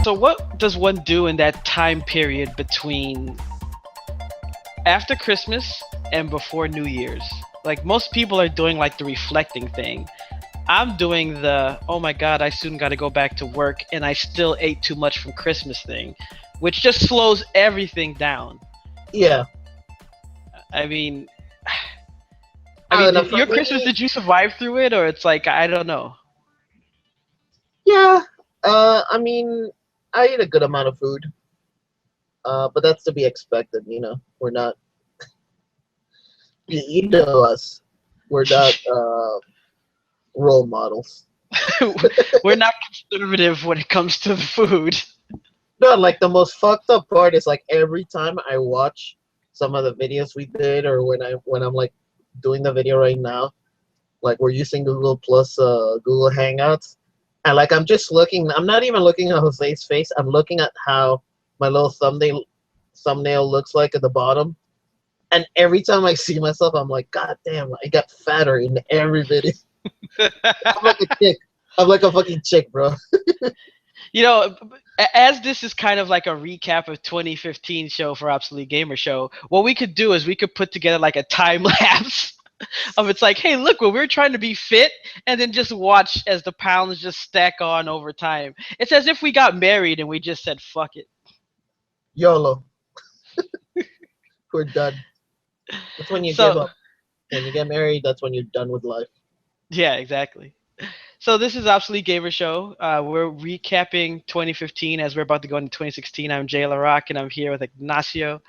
So what does one do in that time period between after Christmas and before New Year's? Like most people are doing like the reflecting thing. I'm doing the, oh my God, I soon got to go back to work and I still ate too much from Christmas thing, which just slows everything down. Yeah. I mean, your Christmas, did you survive through it, or it's like, I don't know? Yeah. I mean, I eat a good amount of food. But that's to be expected, you know. We're not, you know us. We're not role models. We're not conservative when it comes to the food. No, like the most fucked up part is like every time I watch some of the videos we did, or when I'm like doing the video right now, like we're using Google Plus, Google Hangouts, and like I'm just looking. I'm not even looking at Jose's face. I'm looking at how my little thumbnail looks like at the bottom, and every time I see myself, I'm like, God damn, I got fatter in every video. I'm like a chick. I'm like a fucking chick, bro. You know, as this is kind of like a recap of 2015 show for Obsolete Gamer Show, what we could do is we could put together like a time lapse of it's like, hey, look, when we're trying to be fit, and then just watch as the pounds just stack on over time. It's as if we got married and we just said, fuck it. YOLO. We're done. That's when you give up. When you get married, that's when you're done with life. Yeah, exactly. So this is Obsolete Gamer Show. We're recapping 2015 as we're about to go into 2016. I'm Jay LaRock, and I'm here with Ignacio.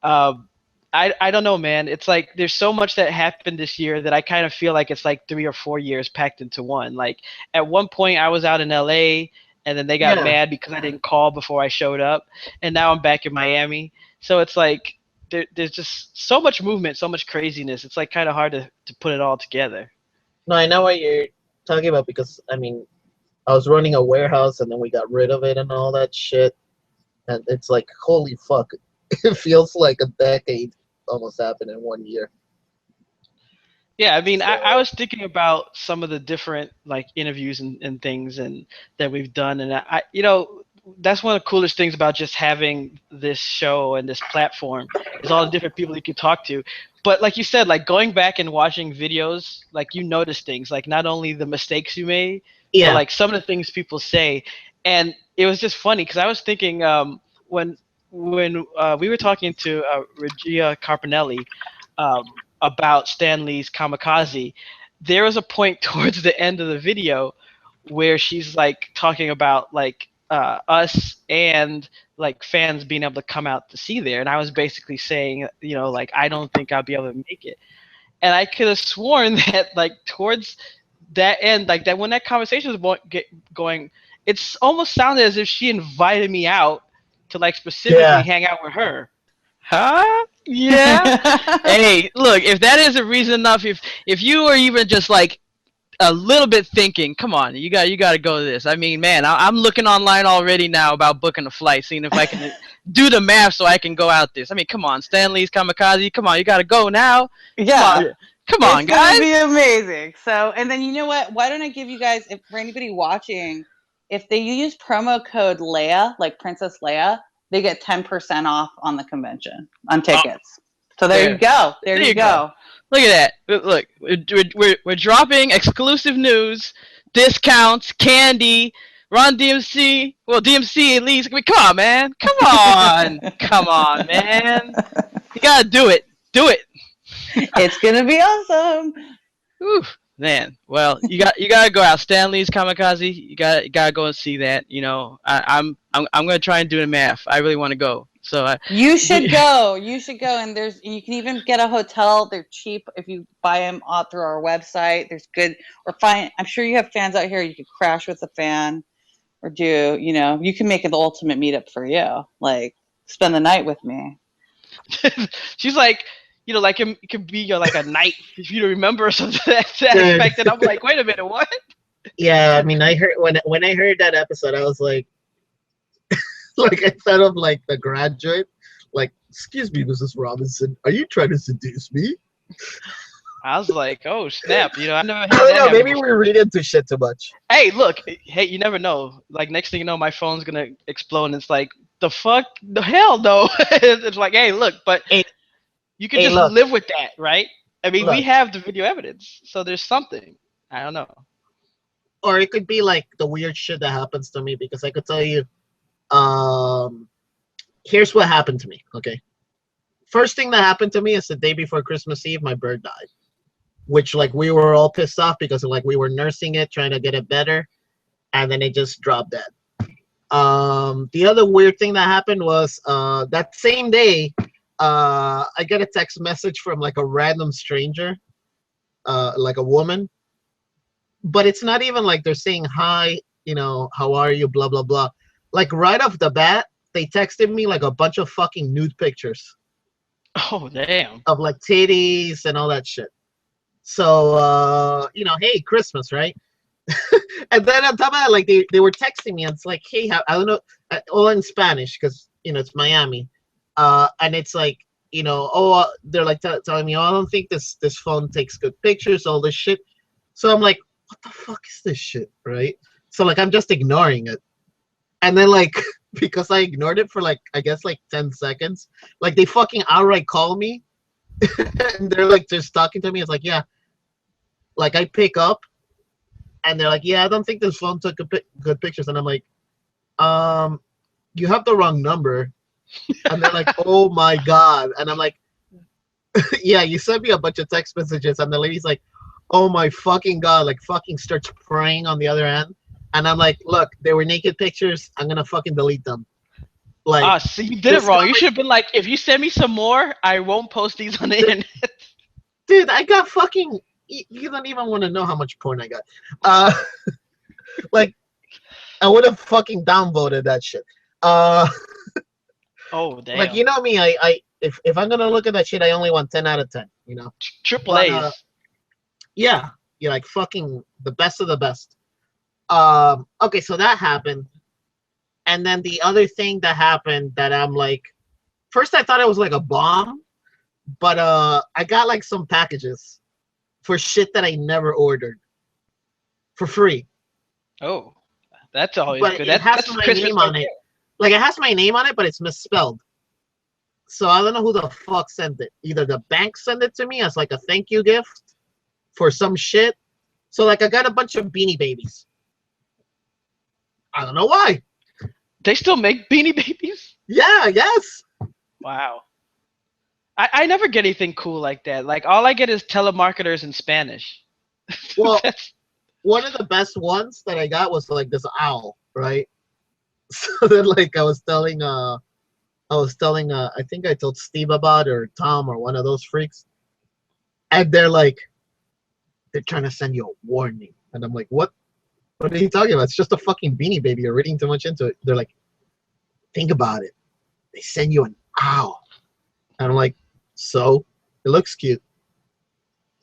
I don't know, man. It's like there's so much that happened this year that I kind of feel like it's like 3 or 4 years packed into one. Like at one point I was out in LA, and then they got mad because I didn't call before I showed up, and now I'm back in Miami. So it's like there's just so much movement, so much craziness. It's like kind of hard to put it all together. No, I know what you're talking about, because I mean, I was running a warehouse and then we got rid of it and all that shit, and it's like, holy fuck, it feels like a decade almost happened in 1 year. Yeah, I mean, I was thinking about some of the different like interviews and things and that we've done, and I you know, that's one of the coolest things about just having this show and this platform is all the different people you can talk to. But like you said, like going back and watching videos, like you notice things, like not only the mistakes you made, but like some of the things people say. And it was just funny because I was thinking when we were talking to Regina Carpinelli about Stan Lee's Kamikaze, there was a point towards the end of the video where she's like talking about like us and like fans being able to come out to see there, and I was basically saying, you know, like I don't think I'll be able to make it, and I could have sworn that like towards that end, like that when that conversation was going, it's almost sounded as if she invited me out to like specifically hang out with her. Huh? Yeah. Hey, look, if that isn't reason enough, if you were even just like a little bit thinking, come on, you got to go to this. I mean, man, I'm looking online already now about booking a flight, seeing if I can do the math so I can go out this. I mean, come on, Stan Lee's Kamikaze, come on, you got to go now. Yeah. Come on, guys. It's going to be amazing. So, and then you know what? Why don't I give you guys, if for anybody watching, if they use promo code Leia, like Princess Leia, they get 10% off on the convention on tickets. So there you go. There you go. Look at that. Look, we're dropping exclusive news, discounts, candy, Run DMC. Well, DMC at least. I mean, come on, man. Come on. Come on, man. You got to do it. Do it. It's going to be awesome. Whew, man. Well, you got to go out. Stan Lee's Kamikaze. You got to go and see that. You know, I'm going to try and do the math. I really want to go. So you should go. You should go, and you can even get a hotel. They're cheap if you buy them out through our website. There's good or fine. I'm sure you have fans out here. You could crash with a fan, or you can make it the ultimate meetup for you. Like spend the night with me. She's like, like it could be like a night if you remember or something to that effect. And I'm like, wait a minute, what? Yeah, I mean, I heard when I heard that episode, I was like. Like instead of like The Graduate, like, excuse me, Mrs. Robinson, are you trying to seduce me? I was like, oh snap! You know, I never I had don't that know. happen Maybe before. we read into shit too much. Hey, look, hey, you never know. Like next thing you know, my phone's gonna explode, and it's like, the fuck, the hell, no. It's like, hey, look, but Hey, you could hey, just look, live with that, right? I mean, we look. have the video evidence, so there's something. I don't know. Or it could be like the weird shit that happens to me because I could tell you. Um, Here's what happened to me. Okay, first thing that happened to me is the day before Christmas Eve, my bird died. Which like we were all pissed off because like we were nursing it, trying to get it better, and then it just dropped dead. The other weird thing that happened was that same day, I get a text message from like a random stranger, like a woman, but it's not even like they're saying hi, how are you, blah blah blah. Like right off the bat, they texted me like a bunch of fucking nude pictures Oh damn. of like titties and all that shit. So hey, Christmas, right? And then on top of that, like they were texting me, and it's like, hey, I don't know, all in Spanish because it's Miami, and it's like, they're like telling me, oh, I don't think this phone takes good pictures, all this shit. So I'm like, what the fuck is this shit, right? So like I'm just ignoring it, and then like because I ignored it for like I guess like 10 seconds, like they fucking outright call me, and they're like just talking to me. It's like, yeah, like I pick up. And they're like, yeah, I don't think this phone took good pictures. And I'm like, you have the wrong number. And they're like, oh my God. And I'm like, yeah, you sent me a bunch of text messages. And the lady's like, oh my fucking God, like fucking starts praying on the other end. And I'm like, look, they were naked pictures. I'm going to fucking delete them. Like, Ah, see, you did it this wrong. You guy, should have been like, if you send me some more, I won't post these on the internet. dude, I got fucking, you don't even want to know how much porn I got. Uh, like, I would have fucking downvoted that shit. Uh, Oh like damn. me, if I'm gonna look at that shit, I only want 10 out of 10. Triple But A's. yeah, you're like fucking the best of the best. Okay, so that happened, and then the other thing that happened that I'm like, first I thought it was like a bomb, but I got like some packages for shit that I never ordered for free, Oh, that's always but good. it has That's my Christmas name right on it. there. Like it has my name on it, but it's misspelled. So I don't know who the fuck sent it. Either the bank sent it to me as like a thank you gift for some shit. So like I got a bunch of Beanie Babies. I don't know why. They still make Beanie Babies? Yeah, yes. Wow. I never get anything cool like that. Like all I get is telemarketers in Spanish. Well, That's one of the best ones that I got was like this owl, right? So then like I was telling I think I told Steve about it, or Tom, or one of those freaks. And they're like, they're trying to send you a warning. And I'm like, what? What are you talking about? It's just a fucking Beanie Baby. You're reading too much into it. They're like, think about it. They send you an owl. And I'm like, so? It looks cute.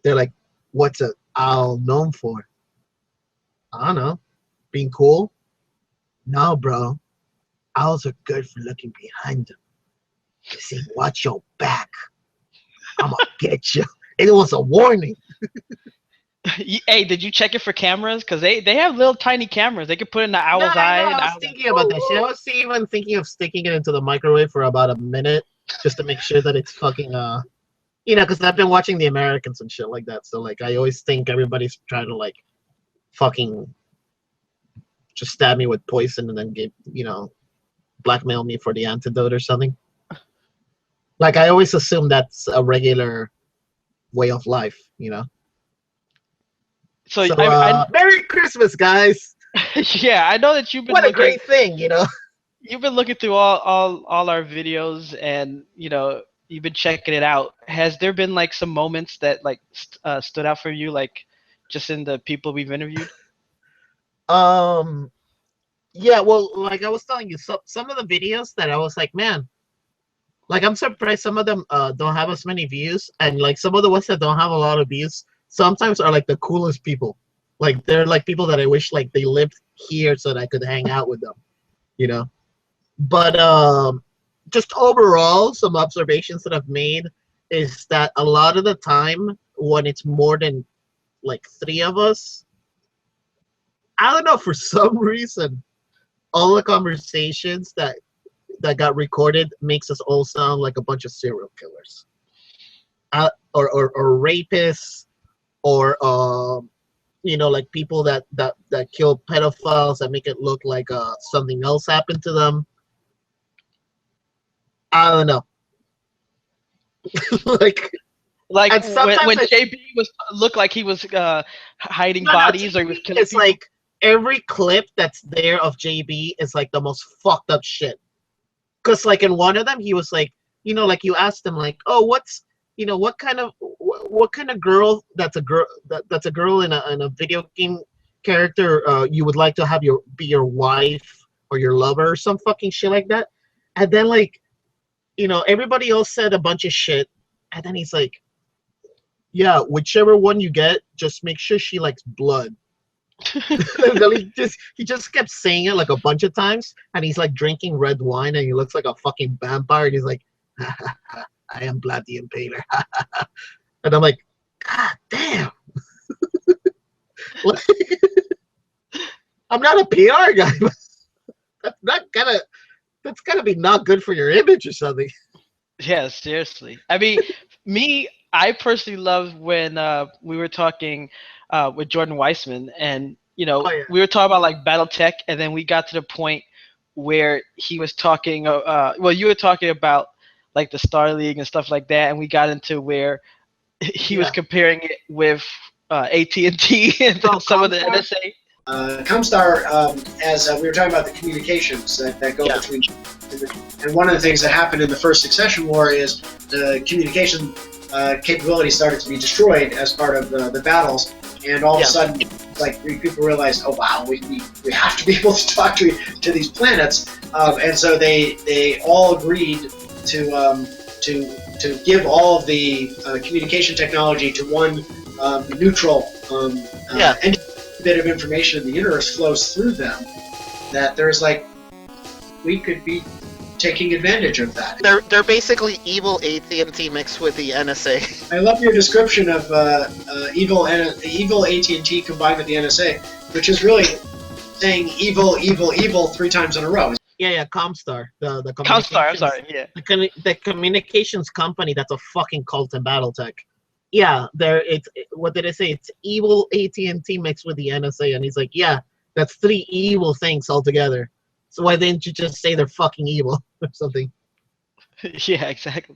They're like, what's an owl known for? I don't know. Being cool? No, bro. Owls are good for looking behind them. They say, watch your back. I'm going to get you. It was a warning. hey, did you check it for cameras? Because they have little tiny cameras. They could put in the No, owl's I know. eye. And I the was owl's like, thinking about woo, that shit. I woo. was even thinking of sticking it into the microwave for about a minute just to make sure that it's fucking, because I've been watching The Americans and shit like that. So, like, I always think everybody's trying to, like, fucking just stab me with poison and then blackmail me for the antidote or something. Like, I always assume that's a regular way of life. So So, I Merry Christmas, guys. yeah, I know that What a great thing. you've been looking through all our videos, and you've been checking it out. Has there been like some moments that like stood out for you, like just in the people we've interviewed? Um, yeah, well, like I was telling you, some of the videos that I was like, man, like I'm surprised some of them don't have as many views, and like some of the ones that don't have a lot of views sometimes are like the coolest people. Like they're like people that I wish like they lived here so that I could hang out with them. But just overall, some observations that I've made is that a lot of the time when it's more than like 3 of us, I don't know, for some reason, all the conversations that got recorded makes us all sound like a bunch of serial killers, or rapists, or like people that kill pedophiles that make it look like something else happened to them. I don't know. Like and when JB was looked like he was hiding bodies, or he was killing it's people. like every clip that's there of JB is like the most fucked up shit. Because like in one of them, he was like, like you asked him like, oh, what kind of girl that's a girl in a video game character you would like to have be your wife or your lover or some fucking shit like that. And then like, everybody else said a bunch of shit, and then he's like, yeah, whichever one you get, just make sure she likes blood. he just kept saying it like a bunch of times, and he's like drinking red wine, and he looks like a fucking vampire, and he's like, I am Vlad the Impaler. And I'm like, God damn. I'm not a PR guy, but that's gotta be not good for your image or something. Yeah, seriously. I mean, I personally love when we were talking with Jordan Weisman, and we were talking about like BattleTech, and then we got to the point where he was talking. Well, you were talking about like the Star League and stuff like that, and we got into where he was comparing it with AT&T and some of the NSA. Comstar, as we were talking about the communications that go between, and one of the things that happened in the first Succession War is the communication capability started to be destroyed as part of the battles, and all of a sudden, like people realized, oh wow, we have to be able to talk to these planets, and so they all agreed to give all of the communication technology to one neutral entity. Bit of information in the universe flows through them, that there's like, we could be taking advantage of that. They're basically evil AT&T mixed with the NSA. I love your description of evil AT&T combined with the NSA, which is really saying evil, evil, evil 3 times in a row. Yeah, Comstar. The Comstar, I'm sorry, yeah. The communications company that's a fucking cult in BattleTech. Yeah, what did I say? It's evil AT&T mixed with the NSA, and he's like, yeah, that's 3 evil things altogether. So why didn't you just say they're fucking evil or something? Yeah, exactly.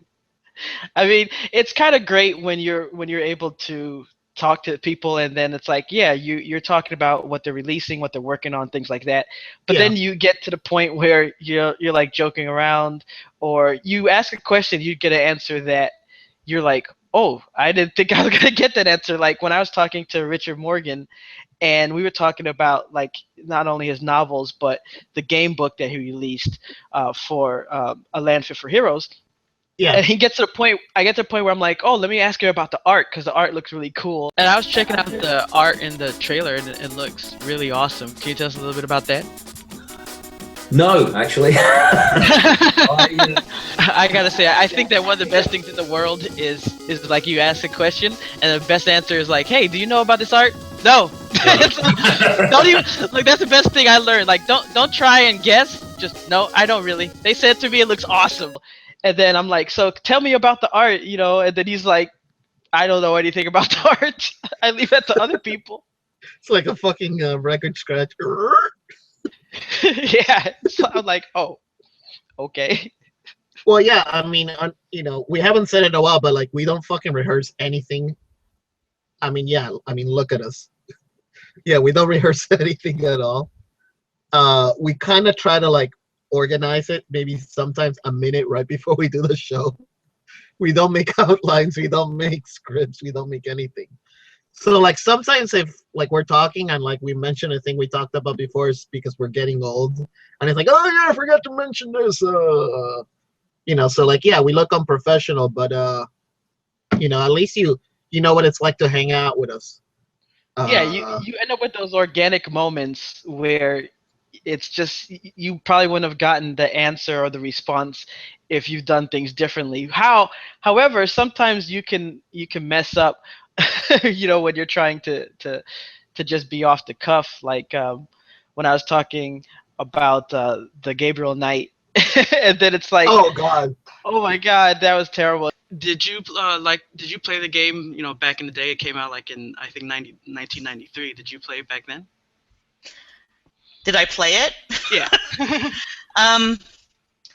I mean, it's kind of great when you're able to talk to people, and then it's like, yeah, you're talking about what they're releasing, what they're working on, things like that. But then you get to the point where you're like joking around, or you ask a question, you get an answer that you're like, oh, I didn't think I was gonna get that answer. Like when I was talking to Richard Morgan, and we were talking about like not only his novels but the game book that he released for A Land Fit for Heroes. Yeah. And I get to the point where I'm like, oh, let me ask him about the art, because the art looks really cool. And I was checking out the art in the trailer, and it looks really awesome. Can you tell us a little bit about that? No, actually. I gotta say, I think that one of the best things in the world is like you ask a question, and the best answer is like, hey, do you know about this art? No. Don't even, like, that's the best thing I learned. Like, don't try and guess. Just, no, I don't really. They said to me it looks awesome. And then I'm like, so tell me about the art, and then he's like, I don't know anything about the art. I leave that to other people. It's like a fucking record scratch. Yeah, so I'm like, oh, okay. Well, yeah, I mean, we haven't said it in a while, but like, we don't fucking rehearse anything. I mean, look at us. Yeah, we don't rehearse anything at all. We kind of try to like organize it, maybe sometimes a minute right before we do the show. We don't make outlines, we don't make scripts, we don't make anything. So like sometimes if like we're talking and like we mention a thing we talked about before, it's because we're getting old, and it's like, oh yeah, I forgot to mention this. So like, yeah, we look unprofessional, but at least you know what it's like to hang out with us. Yeah, you end up with those organic moments where it's just, you probably wouldn't have gotten the answer or the response if you've done things differently. However, sometimes you can mess up you know, when you're trying to just be off the cuff, like when I was talking about the Gabriel Knight, and then it's like, Oh God. oh my God, that was terrible. Did you Did you play the game? You know, back in the day, it came out like in I think 1993. Did you play it back then? Did I play it? Yeah.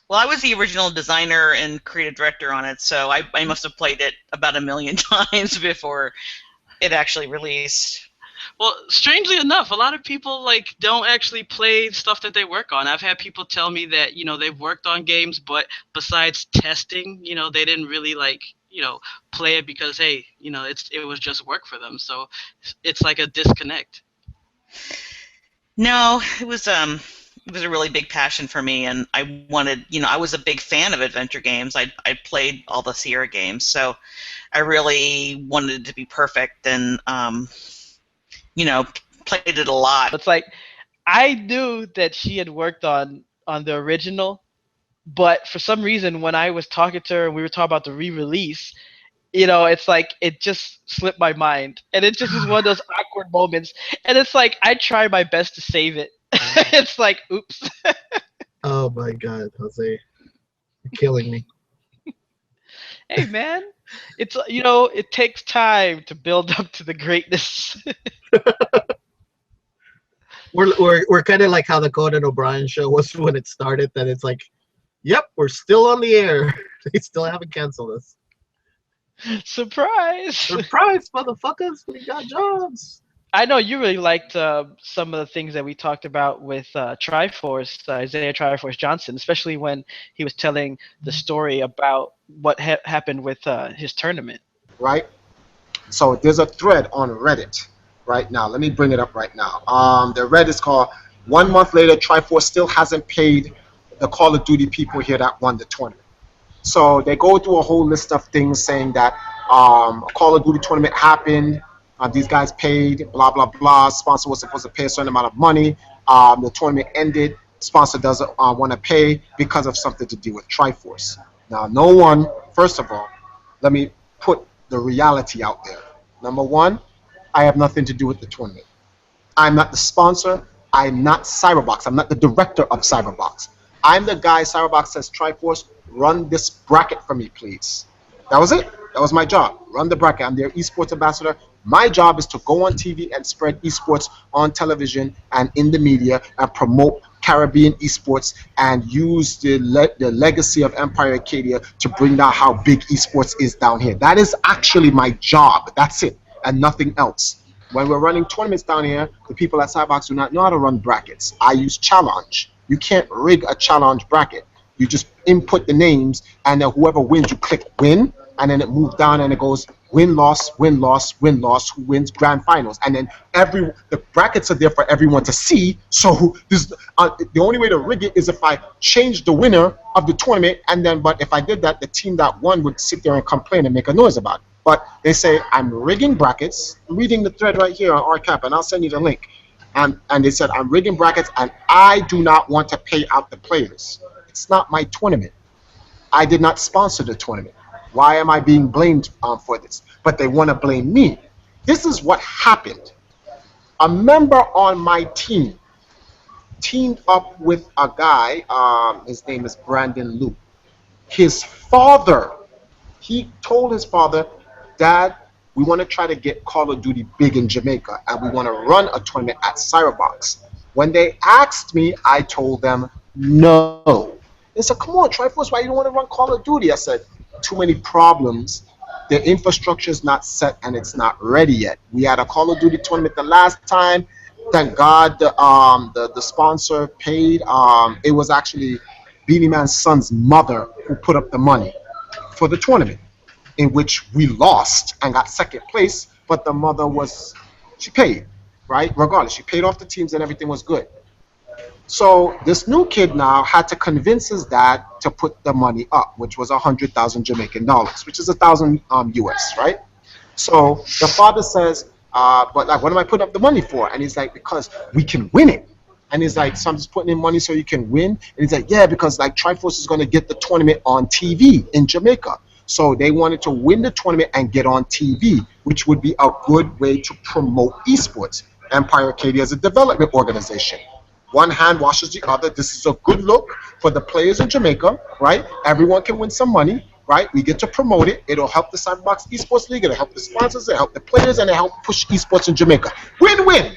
Well, I was the original designer and creative director on it, so I must have played it about 1,000,000 times before it actually released. Well, strangely enough, a lot of people like don't actually play stuff that they work on. I've had people tell me that, you know, they've worked on games, but besides testing, you know, they didn't really like, you know, play it because, hey, you know, it was just work for them. So it's like a disconnect. No, it was a really big passion for me, and I wanted, you know, I was a big fan of adventure games. I played all the Sierra games, so I really wanted it to be perfect, and you know, played it a lot. It's like I knew that she had worked on the original, but for some reason when I was talking to her and we were talking about the re-release, you know, it's like it just slipped my mind, and it just is one of those awkward moments. And it's like I try my best to save it. It's like, oops. Oh my God, Jose, you're killing me. Hey man, it's, you know, it takes time to build up to the greatness. We're kind of like how the Conan O'Brien show was when it started. That it's like, yep, we're still on the air. They still haven't canceled us. Surprise! Surprise, motherfuckers! We got jobs. I know you really liked some of the things that we talked about with Triforce, Isaiah-Triforce Johnson, especially when he was telling the story about what happened with his tournament. Right? So there's a thread on Reddit right now. Let me bring it up right now. The Reddit is called 1 month later, Triforce still hasn't paid the Call of Duty people here that won the tournament. So they go through a whole list of things saying that a Call of Duty tournament happened, these guys paid, blah, blah, blah. Sponsor was supposed to pay a certain amount of money. The tournament ended. Sponsor doesn't want to pay because of something to do with Triforce. Now, no one, first of all, let me put the reality out there. Number one, I have nothing to do with the tournament. I'm not the sponsor. I'm not Cyberbox. I'm not the director of Cyberbox. I'm the guy Cyberbox says, Triforce, run this bracket for me, please. That was it. That was my job. Run the bracket. I'm their esports ambassador. My job is to go on TV and spread esports on television and in the media and promote Caribbean esports and use the legacy of Empire Arcadia to bring down how big esports is down here. That is actually my job. That's it, and nothing else. When we're running tournaments down here, the people at Cyberbox do not know how to run brackets. I use challenge. You can't rig a challenge bracket. You just input the names, and then whoever wins, you click win, and then it moves down and it goes win, loss, win, loss, win, loss, who wins grand finals. And then the brackets are there for everyone to see. So this, the only way to rig it is if I change the winner of the tournament, and then, but if I did that, the team that won would sit there and complain and make a noise about it. But they say, I'm rigging brackets. I'm reading the thread right here on RCAP, and I'll send you the link. And they said, I'm rigging brackets, and I do not want to pay out the players. It's not my tournament. I did not sponsor the tournament. Why am I being blamed for this? But they want to blame me. This is what happened. A member on my team teamed up with a guy, his name is Brandon Luke. His father, he told his father, Dad, we want to try to get Call of Duty big in Jamaica, and we want to run a tournament at Cyberbox. When they asked me, I told them no. They said, come on, Triforce, why you don't want to run Call of Duty? I said, too many problems. The infrastructure is not set and it's not ready yet. We had a Call of Duty tournament the last time. Thank God the sponsor paid. It was actually Beanie Man's son's mother who put up the money for the tournament, in which we lost and got second place, but the mother she paid, right? Regardless, she paid off the teams and everything was good. So this new kid now had to convince his dad to put the money up, which was 100,000 Jamaican dollars, which is 1,000 US, right? So the father says, but like, what am I putting up the money for? And he's like, because we can win it. And he's like, so I'm just putting in money so you can win? And he's like, yeah, because like Triforce is going to get the tournament on TV in Jamaica. So they wanted to win the tournament and get on TV, which would be a good way to promote esports. Empire Arcadia is a development organization. One hand washes the other. This is a good look for the players in Jamaica, right? Everyone can win some money, right? We get to promote it. It'll help the Cyberbox Esports League. It'll help the sponsors. It'll help the players, and it'll help push esports in Jamaica. Win-win.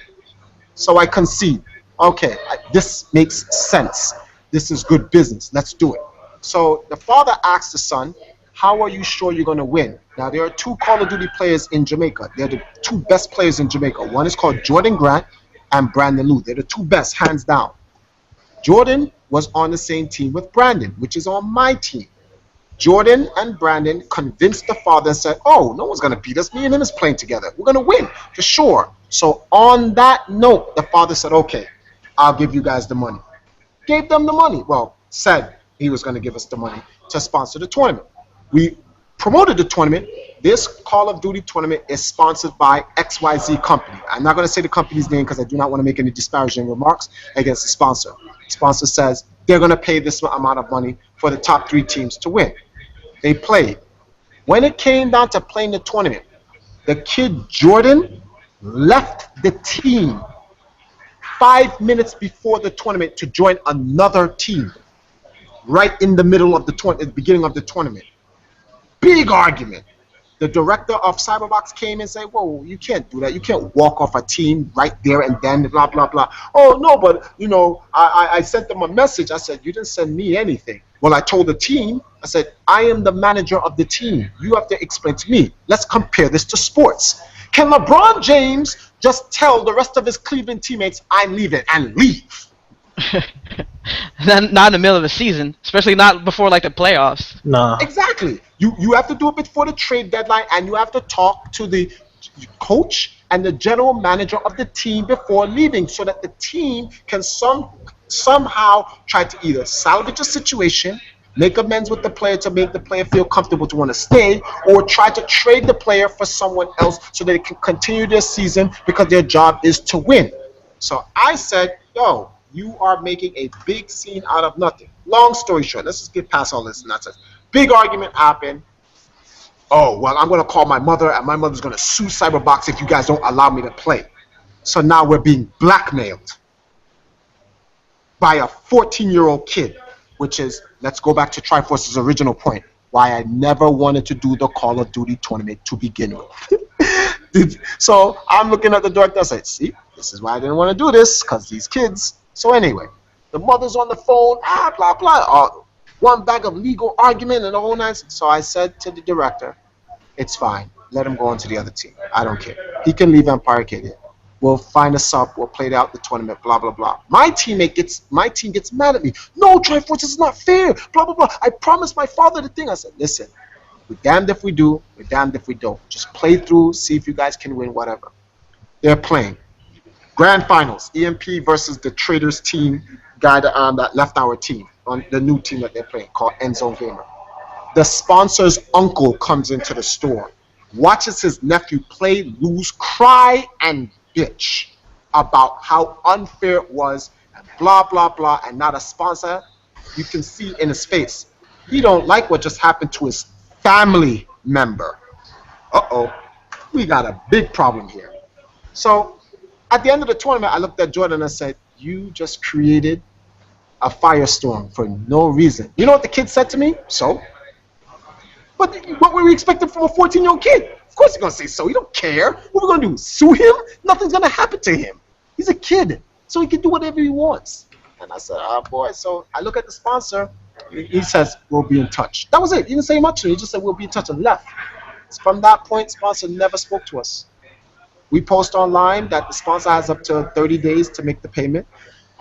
So I concede. Okay, this makes sense. This is good business. Let's do it. So the father asked the son, how are you sure you're going to win? Now, there are two Call of Duty players in Jamaica. They're the two best players in Jamaica. One is called Jordan Grant and Brandon Lou. They're the two best, hands down. Jordan was on the same team with Brandon, which is on my team. Jordan and Brandon convinced the father and said, oh, no one's going to beat us. Me and him is playing together. We're going to win, for sure. So on that note, the father said, okay, I'll give you guys the money. Gave them the money. Well, said he was going to give us the money to sponsor the tournament. We promoted the tournament. This Call of Duty tournament is sponsored by XYZ company. I'm not going to say the company's name because I do not want to make any disparaging remarks against the sponsor. The sponsor says they're going to pay this amount of money for the top 3 teams to win. They played. When it came down to playing the tournament, the kid Jordan left the team 5 minutes before the tournament to join another team right in the middle of the tournament, the beginning of the tournament. Big argument. The director of Cyberbox came and said, whoa, you can't do that. You can't walk off a team right there and then, blah, blah, blah. Oh, no, but, you know, I sent them a message. I said, you didn't send me anything. Well, I told the team, I said, I am the manager of the team. You have to explain to me. Let's compare this to sports. Can LeBron James just tell the rest of his Cleveland teammates, I'm leaving, and leave? Not in the middle of the season, especially not before like the playoffs. Nah. Exactly. You have to do it before the trade deadline, and you have to talk to the coach and the general manager of the team before leaving, so that the team can somehow try to either salvage a situation, make amends with the player to make the player feel comfortable to want to stay, or try to trade the player for someone else so they can continue their season because their job is to win. So I said, yo, you are making a big scene out of nothing. Long story short, let's just get past all this nonsense. Big argument happened. Oh, well, I'm going to call my mother, and my mother's going to sue Cyberbox if you guys don't allow me to play. So now we're being blackmailed by a 14-year-old kid, which is, let's go back to Triforce's original point, why I never wanted to do the Call of Duty tournament to begin with. So I'm looking at the director, I said, see, this is why I didn't want to do this, because these kids. So anyway, the mother's on the phone, blah, blah, one bag of legal argument and the whole nine. So I said to the director, it's fine. Let him go on to the other team. I don't care. He can leave Empire Arcadia. We'll find a sub. We'll play out the tournament, blah, blah, blah. My team gets mad at me. No, Triforce, this is not fair, blah, blah, blah. I promised my father the thing. I said, listen, we're damned if we do, we're damned if we don't. Just play through, see if you guys can win, whatever. They're playing. Grand Finals, EMP versus the Traders team guy that left our team, on the new team that they're playing, called Endzone Gamer. The sponsor's uncle comes into the store, watches his nephew play, lose, cry, and bitch about how unfair it was, and blah, blah, blah, and not a sponsor. You can see in his face, he don't like what just happened to his family member. Uh-oh, we got a big problem here. So, at the end of the tournament, I looked at Jordan and said, you just created a firestorm for no reason. You know what the kid said to me? So? But what were we expecting from a 14-year-old kid? Of course he's going to say so. He don't care. What are we going to do? Sue him? Nothing's going to happen to him. He's a kid, so he can do whatever he wants. And I said, oh, boy. So I look at the sponsor. He says, we'll be in touch. That was it. He didn't say much to me. He just said, we'll be in touch, and left. From that point, sponsor never spoke to us. We post online that the sponsor has up to 30 days to make the payment.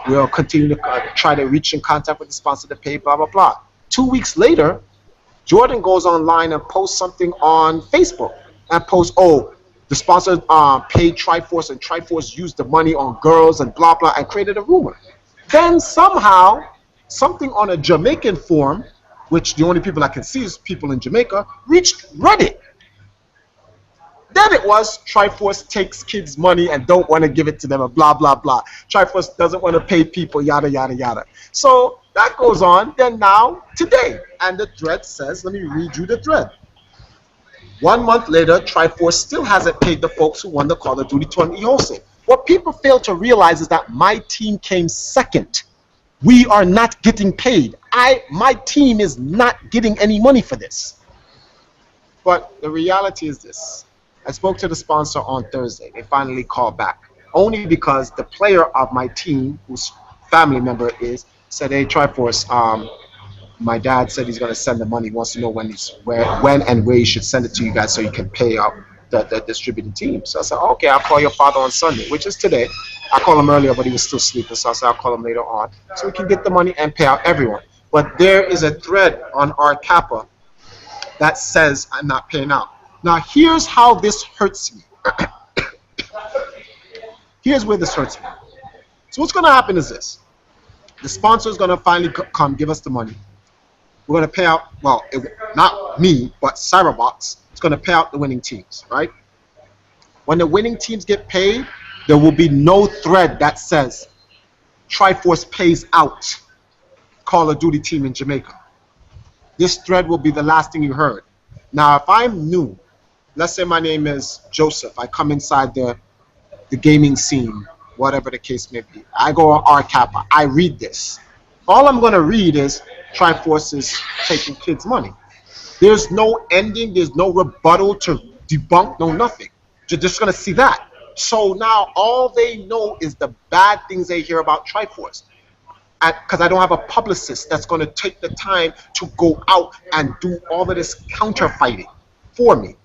We'll continue to try to reach in contact with the sponsor to pay, blah, blah, blah. 2 weeks later, Jordan goes online and posts something on Facebook and posts, oh, the sponsor paid Triforce, and Triforce used the money on girls and blah, blah, and created a rumor. Then somehow, something on a Jamaican forum, which the only people I can see is people in Jamaica, reached Reddit. Then it was Triforce takes kids' money and don't want to give it to them and blah, blah, blah. Triforce doesn't want to pay people, yada, yada, yada. So that goes on. Then now, today. And the thread says, let me read you the thread. 1 month later, Triforce still hasn't paid the folks who won the Call of Duty tournament wholesale. What people fail to realize is that my team came second. We are not getting paid. My team is not getting any money for this. But the reality is this. I spoke to the sponsor on Thursday. They finally called back. Only because the player of my team, whose family member is, said, hey, Triforce, my dad said he's going to send the money. He wants to know when and where he should send it to you guys so you can pay out the distributed team. So I said, okay, I'll call your father on Sunday, which is today. I called him earlier, but he was still sleeping. So I said, I'll call him later on so we can get the money and pay out everyone. But there is a thread on our Kappa that says I'm not paying out. Now, here's how this hurts me. Here's where this hurts me. So what's going to happen is this. The sponsor is going to finally come give us the money. We're going to pay out, well, not me, but Cyberbox. It's going to pay out the winning teams, right? When the winning teams get paid, there will be no thread that says Triforce pays out Call of Duty team in Jamaica. This thread will be the last thing you heard. Now, if I'm new, let's say my name is Joseph. I come inside the gaming scene, whatever the case may be. I go on R-Kappa. I read this. All I'm going to read is Triforce is taking kids' money. There's no ending. There's no rebuttal to debunk, no nothing. You're just going to see that. So now all they know is the bad things they hear about Triforce. Because I don't have a publicist that's going to take the time to go out and do all of this counter-fighting for me.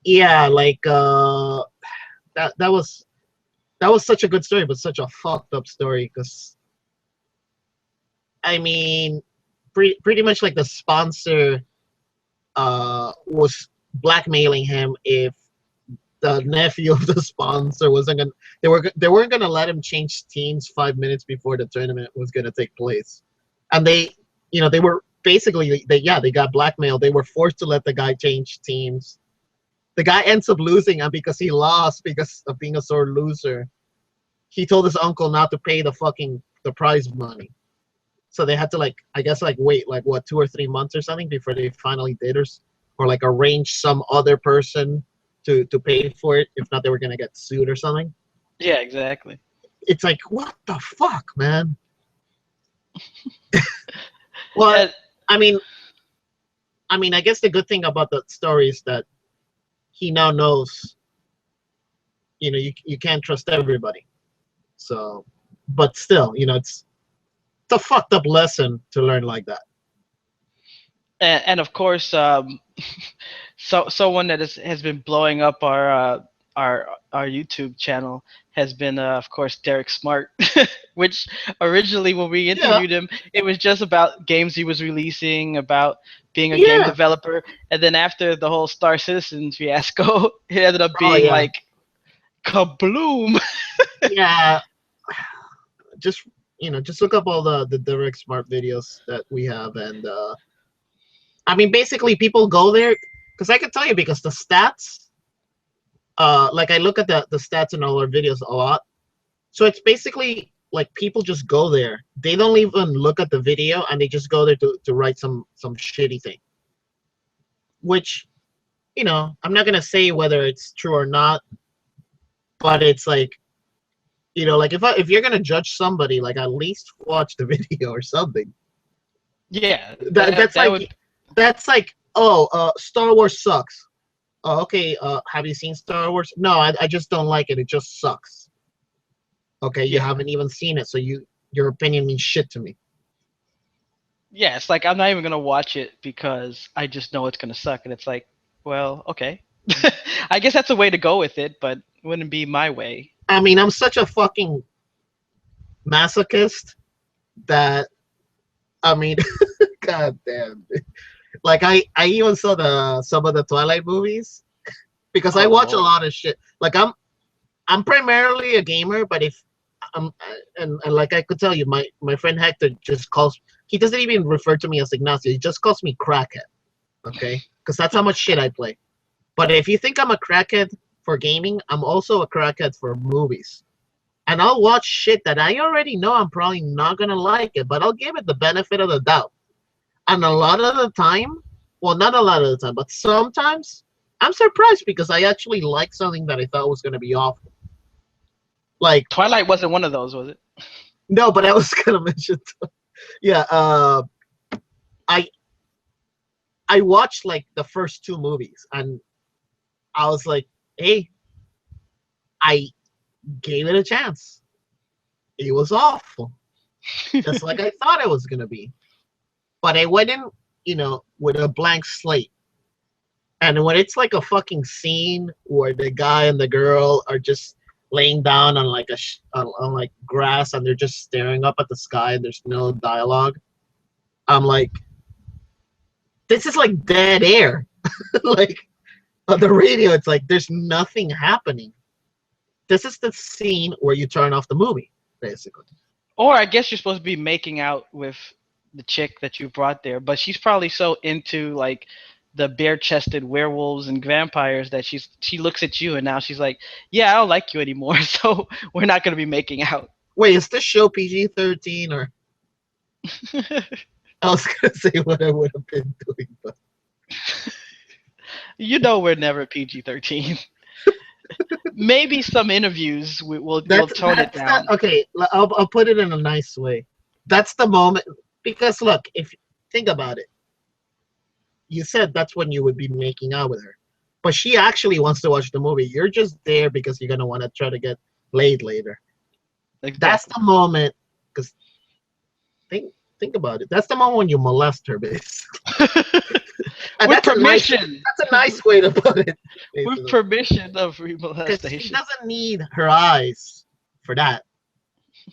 Yeah, like that was such a good story, but such a fucked up story. Because I mean, pretty much like the sponsor was blackmailing him if the nephew of the sponsor wasn't gonna. They weren't gonna let him change teams 5 minutes before the tournament was gonna take place, and they were basically they got blackmailed. They were forced to let the guy change teams. The guy ends up losing, and because he lost because of being a sore loser, he told his uncle not to pay the prize money. So they had to wait 2 or 3 months or something before they finally did or arrange some other person to pay for it. If not, they were gonna get sued or something. Yeah, exactly. It's like, what the fuck, man? Well, I mean, I guess the good thing about the story is that he now knows, you can't trust everybody. So, but still, it's a fucked up lesson to learn like that. And of course, someone that has been blowing up our YouTube channel has been, of course, Derek Smart, which originally when we interviewed him, it was just about games he was releasing, about being a game developer, and then after the whole Star Citizen fiasco, it ended up being like kabloom. Yeah, just look up all the Derek Smart videos that we have, and I mean, basically people go there because I can tell you, because the stats, I look at the stats in all our videos a lot. So it's basically like people just go there. They don't even look at the video, and they just go there to write some shitty thing. Which, I'm not gonna say whether it's true or not, but it's like, if you're gonna judge somebody, at least watch the video or something. Yeah, that's like, oh, Star Wars sucks. Oh, okay, have you seen Star Wars? No, I just don't like it. It just sucks. Okay, you haven't even seen it, so your opinion means shit to me. Yeah, it's like I'm not even gonna watch it because I just know it's gonna suck, and it's like, well, okay. I guess that's a way to go with it, but it wouldn't be my way. I mean, I'm such a fucking masochist that, I mean, god damn. I even saw some of the Twilight movies because I watch a lot of shit. I'm primarily a gamer, but if and like I could tell you, my friend Hector just he doesn't even refer to me as Ignacio. He just calls me crackhead. Okay, because that's how much shit I play. But if you think I'm a crackhead for gaming, I'm also a crackhead for movies. And I'll watch shit that I already know I'm probably not gonna like it, but I'll give it the benefit of the doubt. And a lot of the time, well, not a lot of the time, but sometimes I'm surprised because I actually like something that I thought was gonna be awful. Like Twilight wasn't one of those, was it? no, but I was gonna mention. Yeah, I I watched like the first two movies, and I was like, hey, I gave it a chance. It was awful, just like I thought it was gonna be. But I went in, with a blank slate. And when it's like a fucking scene where the guy and the girl are just laying down on like on like grass and they're just staring up at the sky and there's no dialogue, I'm like, this is like dead air. Like on the radio, it's like there's nothing happening. This is the scene where you turn off the movie, basically. Or I guess you're supposed to be making out with the chick that you brought there, but she's probably so into like the bare-chested werewolves and vampires that she looks at you and now she's like, yeah, I don't like you anymore, so we're not going to be making out. Wait, is this show PG-13 or? I was gonna say what I would have been doing, but we're never PG-13. Maybe some interviews we'll tone it down. Okay, I'll put it in a nice way. That's the moment, because look, if think about it, you said that's when you would be making out with her, but she actually wants to watch the movie. You're just there because you're gonna want to try to get laid later. Exactly. That's the moment, because think about it. That's the moment when you molest her, basically. With permission. That's a nice way to put it. Basically. With permission of remolestation. Because she doesn't need her eyes for that.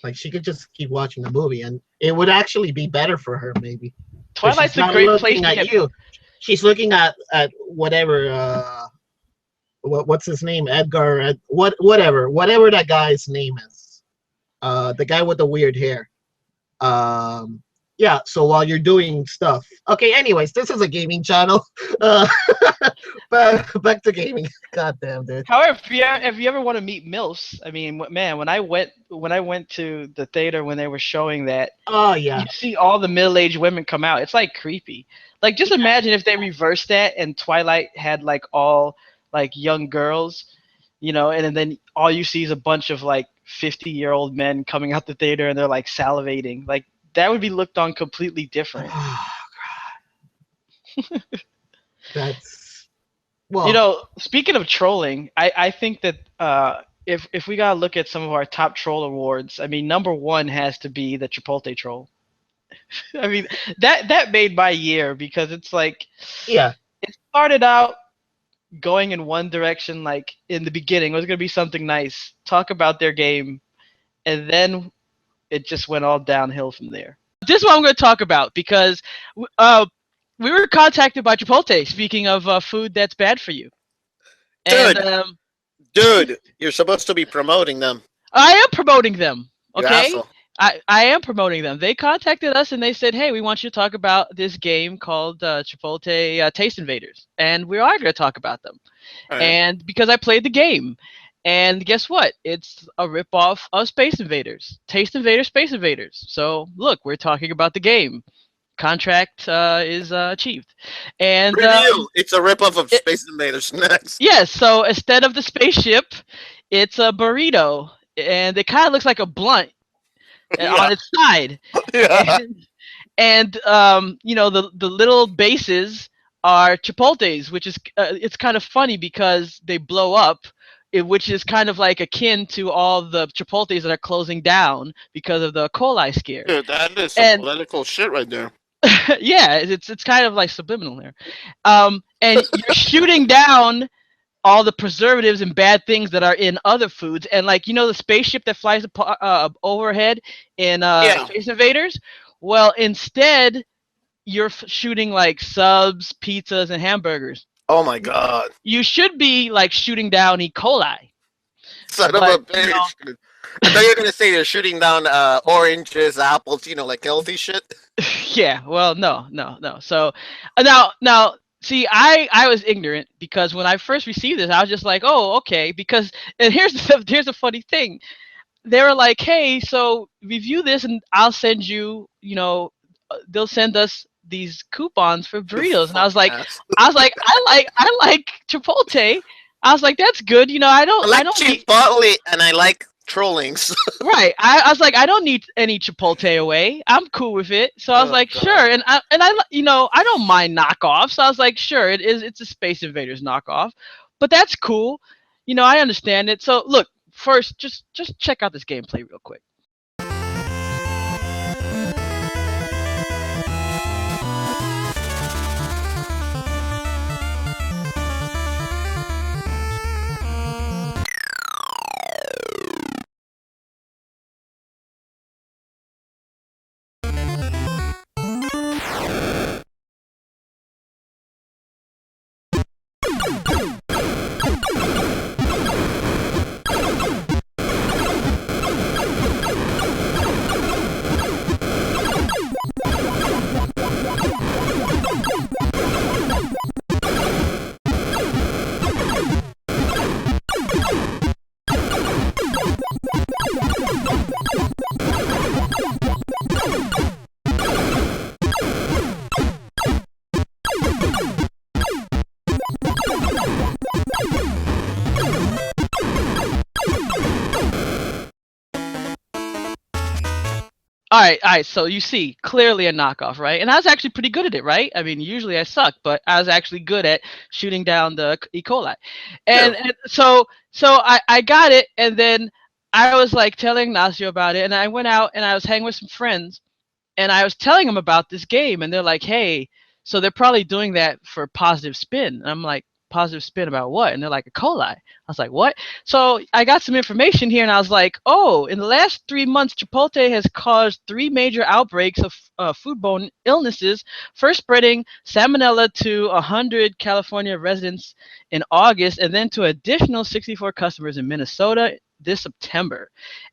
Like, she could just keep watching the movie, and it would actually be better for her, maybe. Twilight's a great place to get you. She's looking at whatever. What's his name? Edgar. Whatever that guy's name is. The guy with the weird hair. Yeah, so while you're doing stuff. Okay, anyways, this is a gaming channel. Back to gaming. God damn, dude. However, if you ever want to meet MILFs, I mean, man, when I went to the theater when they were showing that, oh yeah, you see all the middle-aged women come out. It's like creepy. Like, just imagine if they reversed that and Twilight had like all like young girls, and then all you see is a bunch of like 50-year-old men coming out the theater and they're like salivating. Like, that would be looked on completely different. Oh God. That's speaking of trolling, I think that if we gotta look at some of our top troll awards, I mean, number one has to be the Chipotle troll. I mean, that made my year because it's like, yeah, it started out going in one direction, like in the beginning it was gonna be something nice, talk about their game, and then it just went all downhill from there. This is what I'm going to talk about because we were contacted by Chipotle. Speaking of food that's bad for you, dude, you're supposed to be promoting them. I am promoting them. Okay, You I am promoting them. They contacted us and they said, "Hey, we want you to talk about this game called Chipotle Taste Invaders," and we are going to talk about them. Right. And because I played the game. And guess what? It's a ripoff of Space Invaders. Taste Invaders, Space Invaders. So, look, we're talking about the game. Contract is achieved. And review. It's a ripoff of Space Invaders. Next. Yes, so instead of the spaceship, it's a burrito. And it kind of looks like a blunt on its side. Yeah. And the little bases are Chipotles, which is it's kind of funny because they blow up. Which is kind of like akin to all the Chipotles that are closing down because of the E. coli scare. Dude, that is some political shit right there. Yeah, it's kind of like subliminal there. And you're shooting down all the preservatives and bad things that are in other foods. And like, the spaceship that flies overhead in Space Invaders? Well, instead, you're shooting like subs, pizzas, and hamburgers. Oh my God! You should be like shooting down E. coli. Son of a bitch! I thought you were gonna say they're shooting down oranges, apples, like healthy shit. Yeah. Well, no. So now, See, I was ignorant because when I first received this, I was just like, oh, okay. Because and here's the funny thing. They were like, hey, so review this and I'll send you, they'll send us these coupons for You burritos. And I was fucking like, ass. I like Chipotle. I was like, that's good. I I don't I like don't need Chipotle and I like trollings. right. I was like, I don't need any Chipotle away. I'm cool with it. So I was Oh like, god. sure. I don't mind knockoffs. So I was like, sure, it's a Space Invaders knockoff. But that's cool. I understand it. So look, first just check out this gameplay real quick. All right. So you see, clearly a knockoff, right? And I was actually pretty good at it, right? I mean, usually I suck, but I was actually good at shooting down the E. coli. And so I got it, and then I was like telling Nasio about it, and I went out and I was hanging with some friends, and I was telling them about this game, and they're like, "Hey, so they're probably doing that for positive spin." And I'm like, "Positive spin about what?" And they're like, "E. coli." I was like, "What?" So I got some information here, and I was like, "Oh, in the last 3 months, Chipotle has caused 3 major outbreaks of foodborne illnesses, first spreading salmonella to 100 California residents in August, and then to additional 64 customers in Minnesota this September.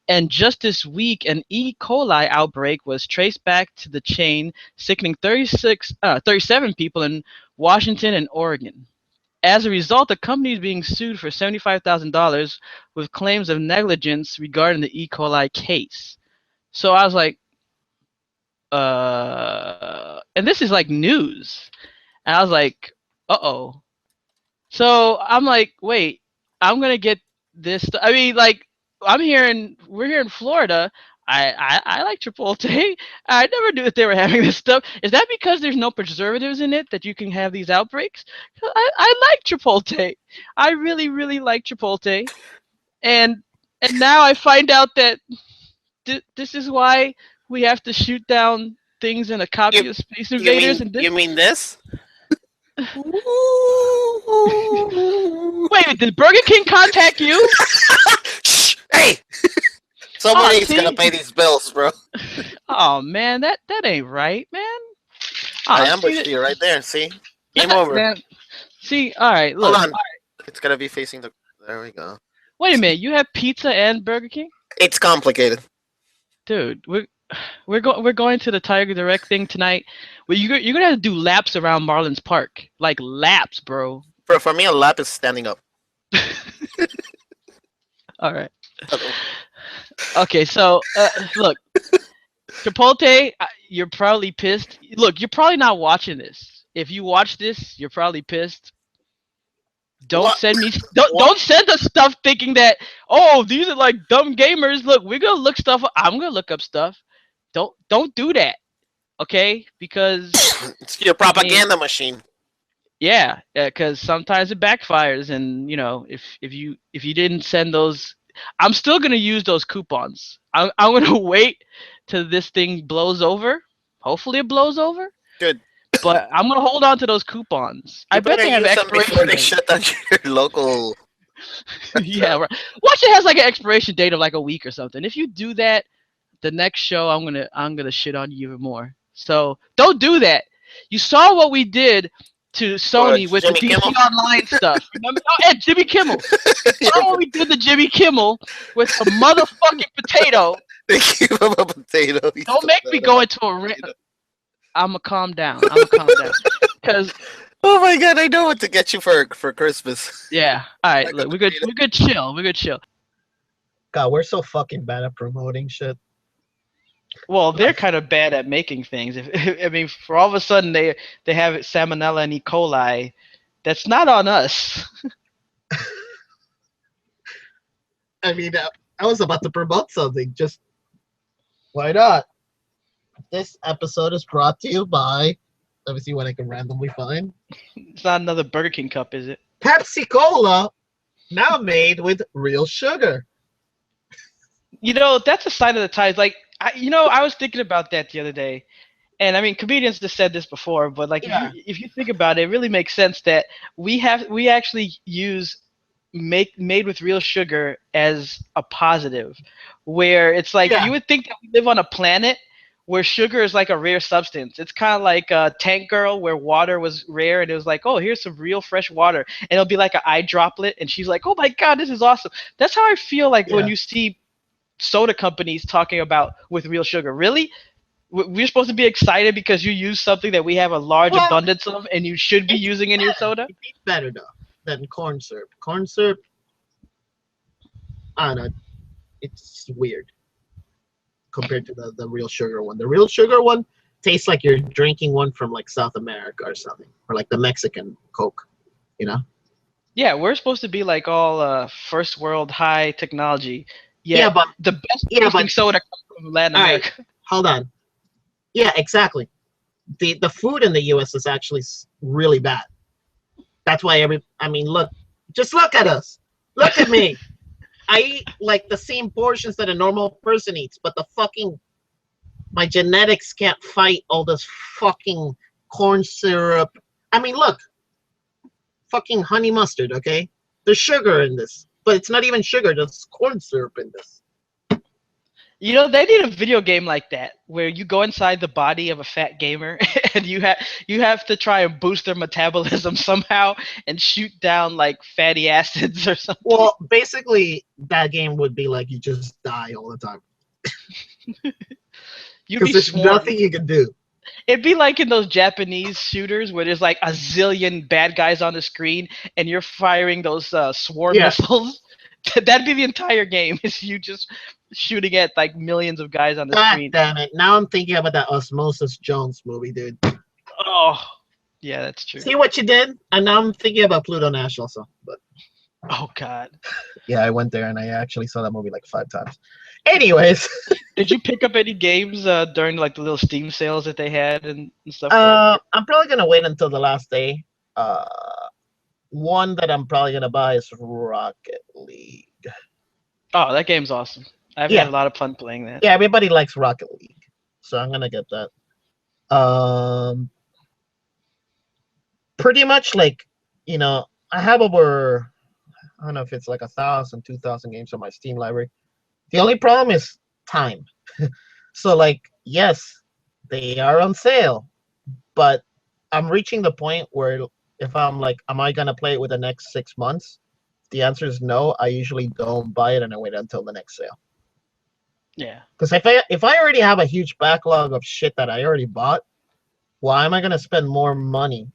And just this week, an E. coli outbreak was traced back to the chain, sickening 37 people in Washington and Oregon. As a result, the company is being sued for $75,000 with claims of negligence regarding the E. coli case. So I was like, and this is like news. And I was like, uh-oh. So I'm like, wait, I'm gonna get this. I mean, like, we're here in Florida. I like Chipotle. I never knew that they were having this stuff. Is that because there's no preservatives in it that you can have these outbreaks? I like Chipotle. I really, really like Chipotle. And now I find out that this is why we have to shoot down things in a copy You of Space you Invaders. mean And you mean this? wait, did Burger King contact you? Shh, hey! Oh, Somebody's gonna see? pay these bills, bro. Oh man, that ain't right, man. I Oh, see ambushed that, you right there. See? Game over. man. See, all right, Hold look. on. It's gonna be facing the. There we go. Wait a minute, you have pizza and Burger King, It's complicated. dude. We're going to the Tiger Direct thing tonight. Well, you're gonna have to do laps around Marlins Park, like laps, bro. For me, a lap is standing up. All right. Okay, so look, Chipotle, you're probably pissed. Look, you're probably not watching this. If you watch this, you're probably pissed. Don't What? send me don't send us stuff thinking that, oh, these are like dumb gamers. Look, we're gonna look stuff up. I'm gonna look up stuff. Don't do that, okay? Because It's your I mean, propaganda machine. yeah, because sometimes it backfires, and if you didn't send those, I'm still gonna use those coupons. I'm gonna wait till this thing blows over. Hopefully it blows over, Good. but I'm gonna hold on to those coupons. I You bet better they have use them before expiration they date. shut down your local. Yeah, right. Watch it has like an expiration date of like a week or something. If you do that, the next show I'm gonna shit on you even more. So don't do that. You saw what we did to Sony with the Jimmy DC Kimmel? Online stuff. Remember? Oh, and Jimmy Kimmel. You saw what we did to Jimmy Kimmel with a motherfucking potato. They give him a potato. He Don't still make got me a go into a rant. potato. I'ma calm down. I'ma calm down. Because Oh my god, I know what to get you for Christmas. Yeah. All right. Like Look, a we could potato. we could chill. We could chill. God, we're so fucking bad at promoting shit. Well, they're kind of bad at making things. If I mean, for all of a sudden they have salmonella and E. coli, that's not on us. I mean, I was about to promote something. Just why not? This episode is brought to you by. Let me see what I can randomly find. It's not another Burger King cup, is it? Pepsi Cola, now made with real sugar. You know, that's a sign of the times. Like, I was thinking about that the other day, and I mean, comedians just said this before, but like, Yeah. if you think about it, it really makes sense that we actually use made with real sugar as a positive, where it's like Yeah. you would think that we live on a planet where sugar is like a rare substance. It's kind of like Tank Girl, where water was rare, and it was like, oh, here's some real fresh water, and it'll be like an eye droplet, and she's like, oh my god, this is awesome. That's how I feel like when Yeah. you see soda companies talking about with real sugar. Really? We're supposed to be excited because you use something that we have a large Well, abundance of, and you should be using in your soda? It tastes better though than corn syrup. Corn syrup, I don't know, it's weird compared to the real sugar one. The real sugar one tastes like you're drinking one from like South America or something, or like the Mexican Coke, you know? Yeah, we're supposed to be like all first world high technology. Yet Yeah, but the best yeah, tasting but soda comes from Latin all right, America. hold on. Yeah, exactly. The food in the U.S. is actually really bad. That's why I mean, look, just look at us. Look at me. I eat like the same portions that a normal person eats, but my genetics can't fight all this fucking corn syrup. I mean, look, fucking honey mustard, okay? There's sugar in this, but it's not even sugar, there's corn syrup in this. You know, they need a video game like that where you go inside the body of a fat gamer and you have to try and boost their metabolism somehow and shoot down like fatty acids or something. Well, basically, that game would be like you just die all the time. You'd be Because there's swarmed. nothing you can do. It'd be like in those Japanese shooters where there's like a zillion bad guys on the screen and you're firing those swarm Yeah. missiles. That'd be the entire game, is you just shooting at like millions of guys on the God screen. damn it. Now I'm thinking about that Osmosis Jones movie, dude. Oh, yeah, that's true. See what you did? And now I'm thinking about Pluto Nash also. But Oh, God. yeah, I went there and I actually saw that movie like 5 times. Anyways, Did you pick up any games during like the little Steam sales that they had and stuff? I'm probably going to wait until the last day. One that I'm probably going to buy is Rocket League. Oh, that game's awesome. I've Yeah. had a lot of fun playing that. Yeah, everybody likes Rocket League. So I'm going to get that. Pretty much like, you know, I have over, I don't know if it's like 1,000, 2,000 games on my Steam library. The only problem is time. So like, yes, they are on sale, but I'm reaching the point where if I'm like, am I going to play it within the next 6 months? The answer is no. I usually don't buy it and I wait until the next sale. Yeah. Because if I already have a huge backlog of shit that I already bought, why am I going to spend more money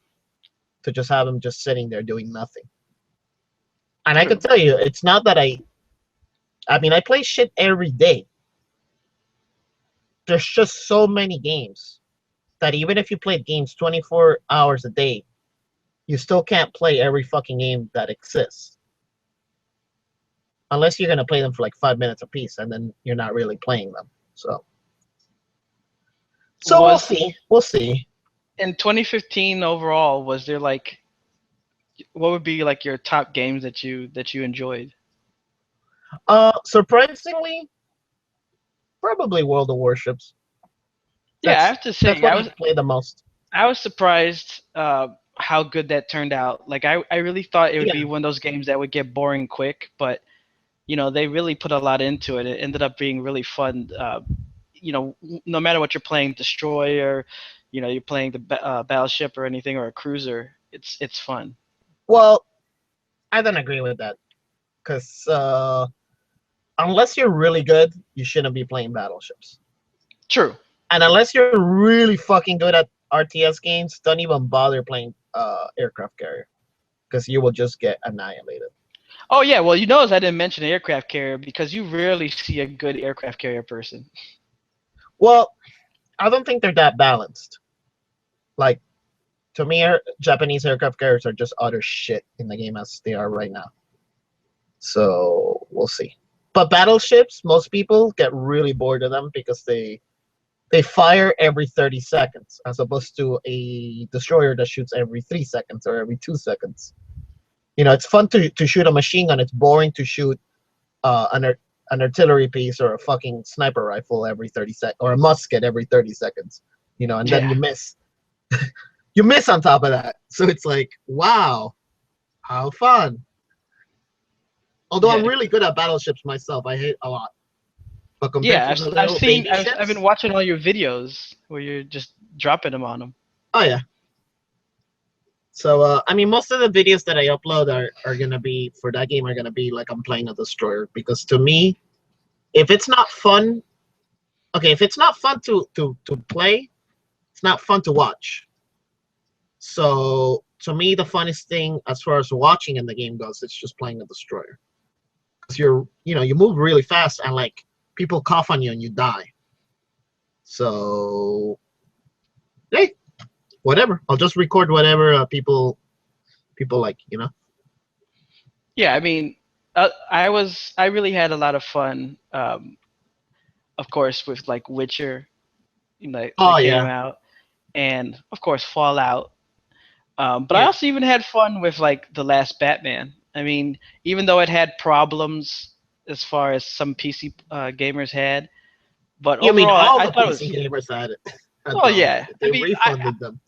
to just have them just sitting there doing nothing? And I can tell you, it's not that I mean, I play shit every day. There's just so many games that even if you play games 24 hours a day, you still can't play every fucking game that exists. Unless you're going to play them for like 5 minutes a piece, and then you're not really playing them. So we'll see. We'll see. In 2015 overall, was there like, what would be like your top games that you enjoyed? Surprisingly, probably World of Warships. Yeah, I have to say, That's what I play the most. I was surprised how good that turned out. Like I really thought it would be one of those games that would get boring quick, but you know, they really put a lot into it. It ended up being really fun. You know, no matter what you're playing, destroyer, you know, you're playing the battleship or anything, or a cruiser, it's fun. Well, I don't agree with that, because unless you're really good, you shouldn't be playing battleships. True. And unless you're really fucking good at RTS games, don't even bother playing aircraft carrier, because you will just get annihilated. Oh yeah, well you notice I didn't mention an aircraft carrier because you rarely see a good aircraft carrier person. Well, I don't think they're that balanced. Like, to me, Japanese aircraft carriers are just utter shit in the game as they are right now. So we'll see. But battleships, most people get really bored of them because they fire every 30 seconds as opposed to a destroyer that shoots every 3 seconds or every 2 seconds. You know, it's fun to shoot a machine gun. It's boring to shoot an artillery piece or a fucking sniper rifle every 30 seconds or a musket every 30 seconds. You know, and then you miss. You miss on top of that. So it's like, wow, how fun. Although I'm really good at battleships myself, I hate a lot. But compared Yeah, to the I've little seen, baby I've ships, been watching all your videos where you're just dropping them on them. oh yeah. So I mean, most of the videos that I upload are gonna be for that game are gonna be like I'm playing a destroyer, because to me, if it's not fun, okay, if it's not fun to play, it's not fun to watch. So to me, the funnest thing as far as watching in the game goes, it's just playing a destroyer. Because you move really fast and like people cough on you and you die. So hey, whatever. I'll just record whatever people like, you know. Yeah, I mean, I really had a lot of fun. Of course, with like Witcher, Oh that came yeah. out, and of course Fallout. But I Yeah. also even had fun with like the last Batman. I mean, even though it had problems as far as some PC gamers had, but You mean overall, all I the thought it PC was. gamers had it? Had Well, problems yeah. with it. I They mean, refunded them.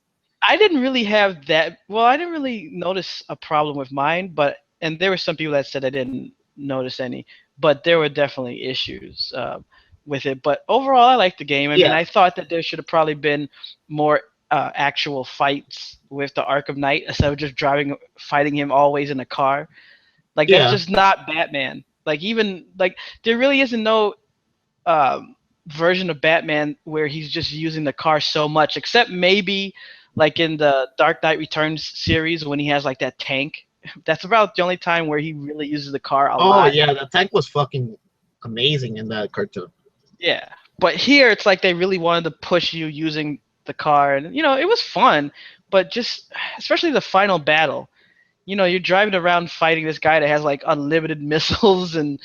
I didn't really have that. Well, I didn't really notice a problem with mine, and there were some people that said I didn't notice any, but there were definitely issues with it. But overall, I liked the game. I mean, Yeah. I thought that there should have probably been more actual fights with the Arkham Knight instead of just fighting him always in a car. Like that's Yeah. just not Batman. Like even like there really isn't no version of Batman where he's just using the car so much, except maybe like in the Dark Knight Returns series when he has like that tank. That's about the only time where he really uses the car a Oh lot. yeah, the tank was fucking amazing in that cartoon. Yeah. But here it's like they really wanted to push you using the car, and it was fun, but just especially the final battle. You're driving around fighting this guy that has like unlimited missiles and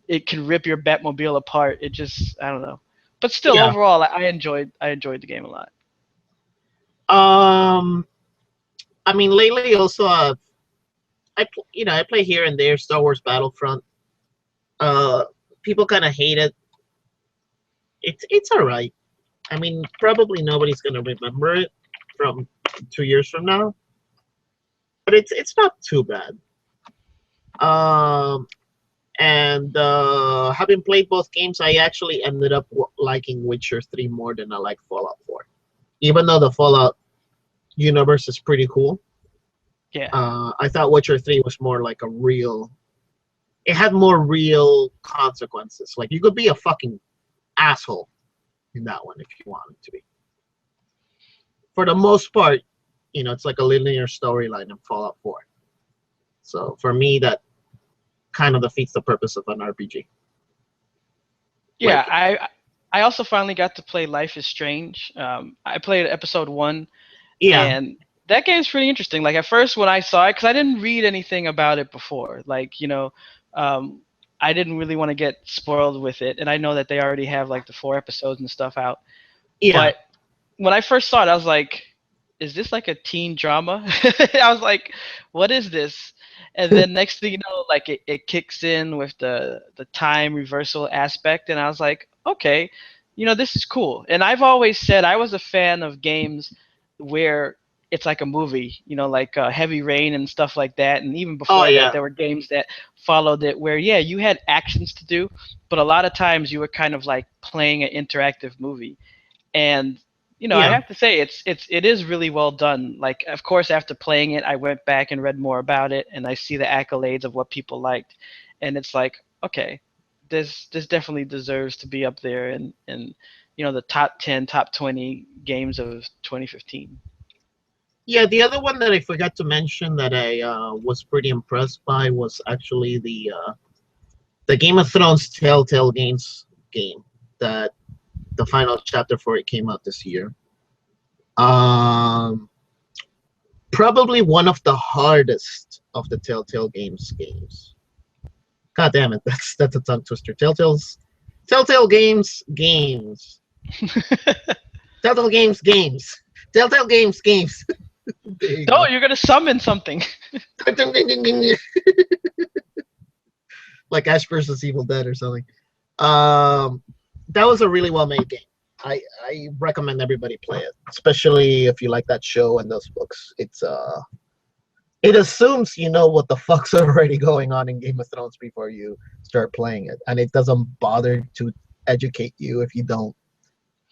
it can rip your Batmobile apart. It just I don't know. But still Yeah. overall I enjoyed the game a lot. Um, I mean, lately also, I play here and there Star Wars Battlefront. Uh, People kind of hate it. It's all right. I mean, probably nobody's gonna remember it from 2 years from now, but it's not too bad. Um, and having played both games, I actually ended up liking Witcher 3 more than I like Fallout 4. Even though the Fallout universe is pretty cool, Yeah. I thought Witcher 3 was more like a real. It had more real consequences. Like you could be a fucking asshole in that one if you wanted to be. For the most part, it's like a linear storyline in Fallout 4. So for me, that kind of defeats the purpose of an RPG. Yeah, Like, I also finally got to play Life is Strange. I played episode 1, yeah, and that game's pretty interesting. Like at first when I saw it, because I didn't read anything about it before, like I didn't really want to get spoiled with it, and I know that they already have like the 4 episodes and stuff out. yeah, But when I first saw it, I was like, "Is this like a teen drama?" I was like, "What is this?" And then next thing you know, like it kicks in with the time reversal aspect, and I was like, "Okay, this is cool." And I've always said I was a fan of games where it's like a movie, like Heavy Rain and stuff like that. And even oh before that, yeah, there were games that followed it where, yeah, you had actions to do, but a lot of times you were kind of like playing an interactive movie. And I yeah, have to say it is really well done. Like, of course, after playing it, I went back and read more about it, and I see the accolades of what people liked, and it's like, okay, this definitely deserves to be up there in the top 10, top 20 games of 2015. Yeah, the other one that I forgot to mention that I was pretty impressed by was actually the Game of Thrones Telltale Games game that the final chapter for it came out this year. Um, Probably one of the hardest of the Telltale games. God damn it, that's a tongue twister. Telltale games. Telltale games. Telltale games. There you No, go. you're gonna summon something. Like Ash versus Evil Dead or something. That was a really well made game. I recommend everybody play it, especially if you like that show and those books. It assumes you know what the fuck's already going on in Game of Thrones before you start playing it, and it doesn't bother to educate you if you don't.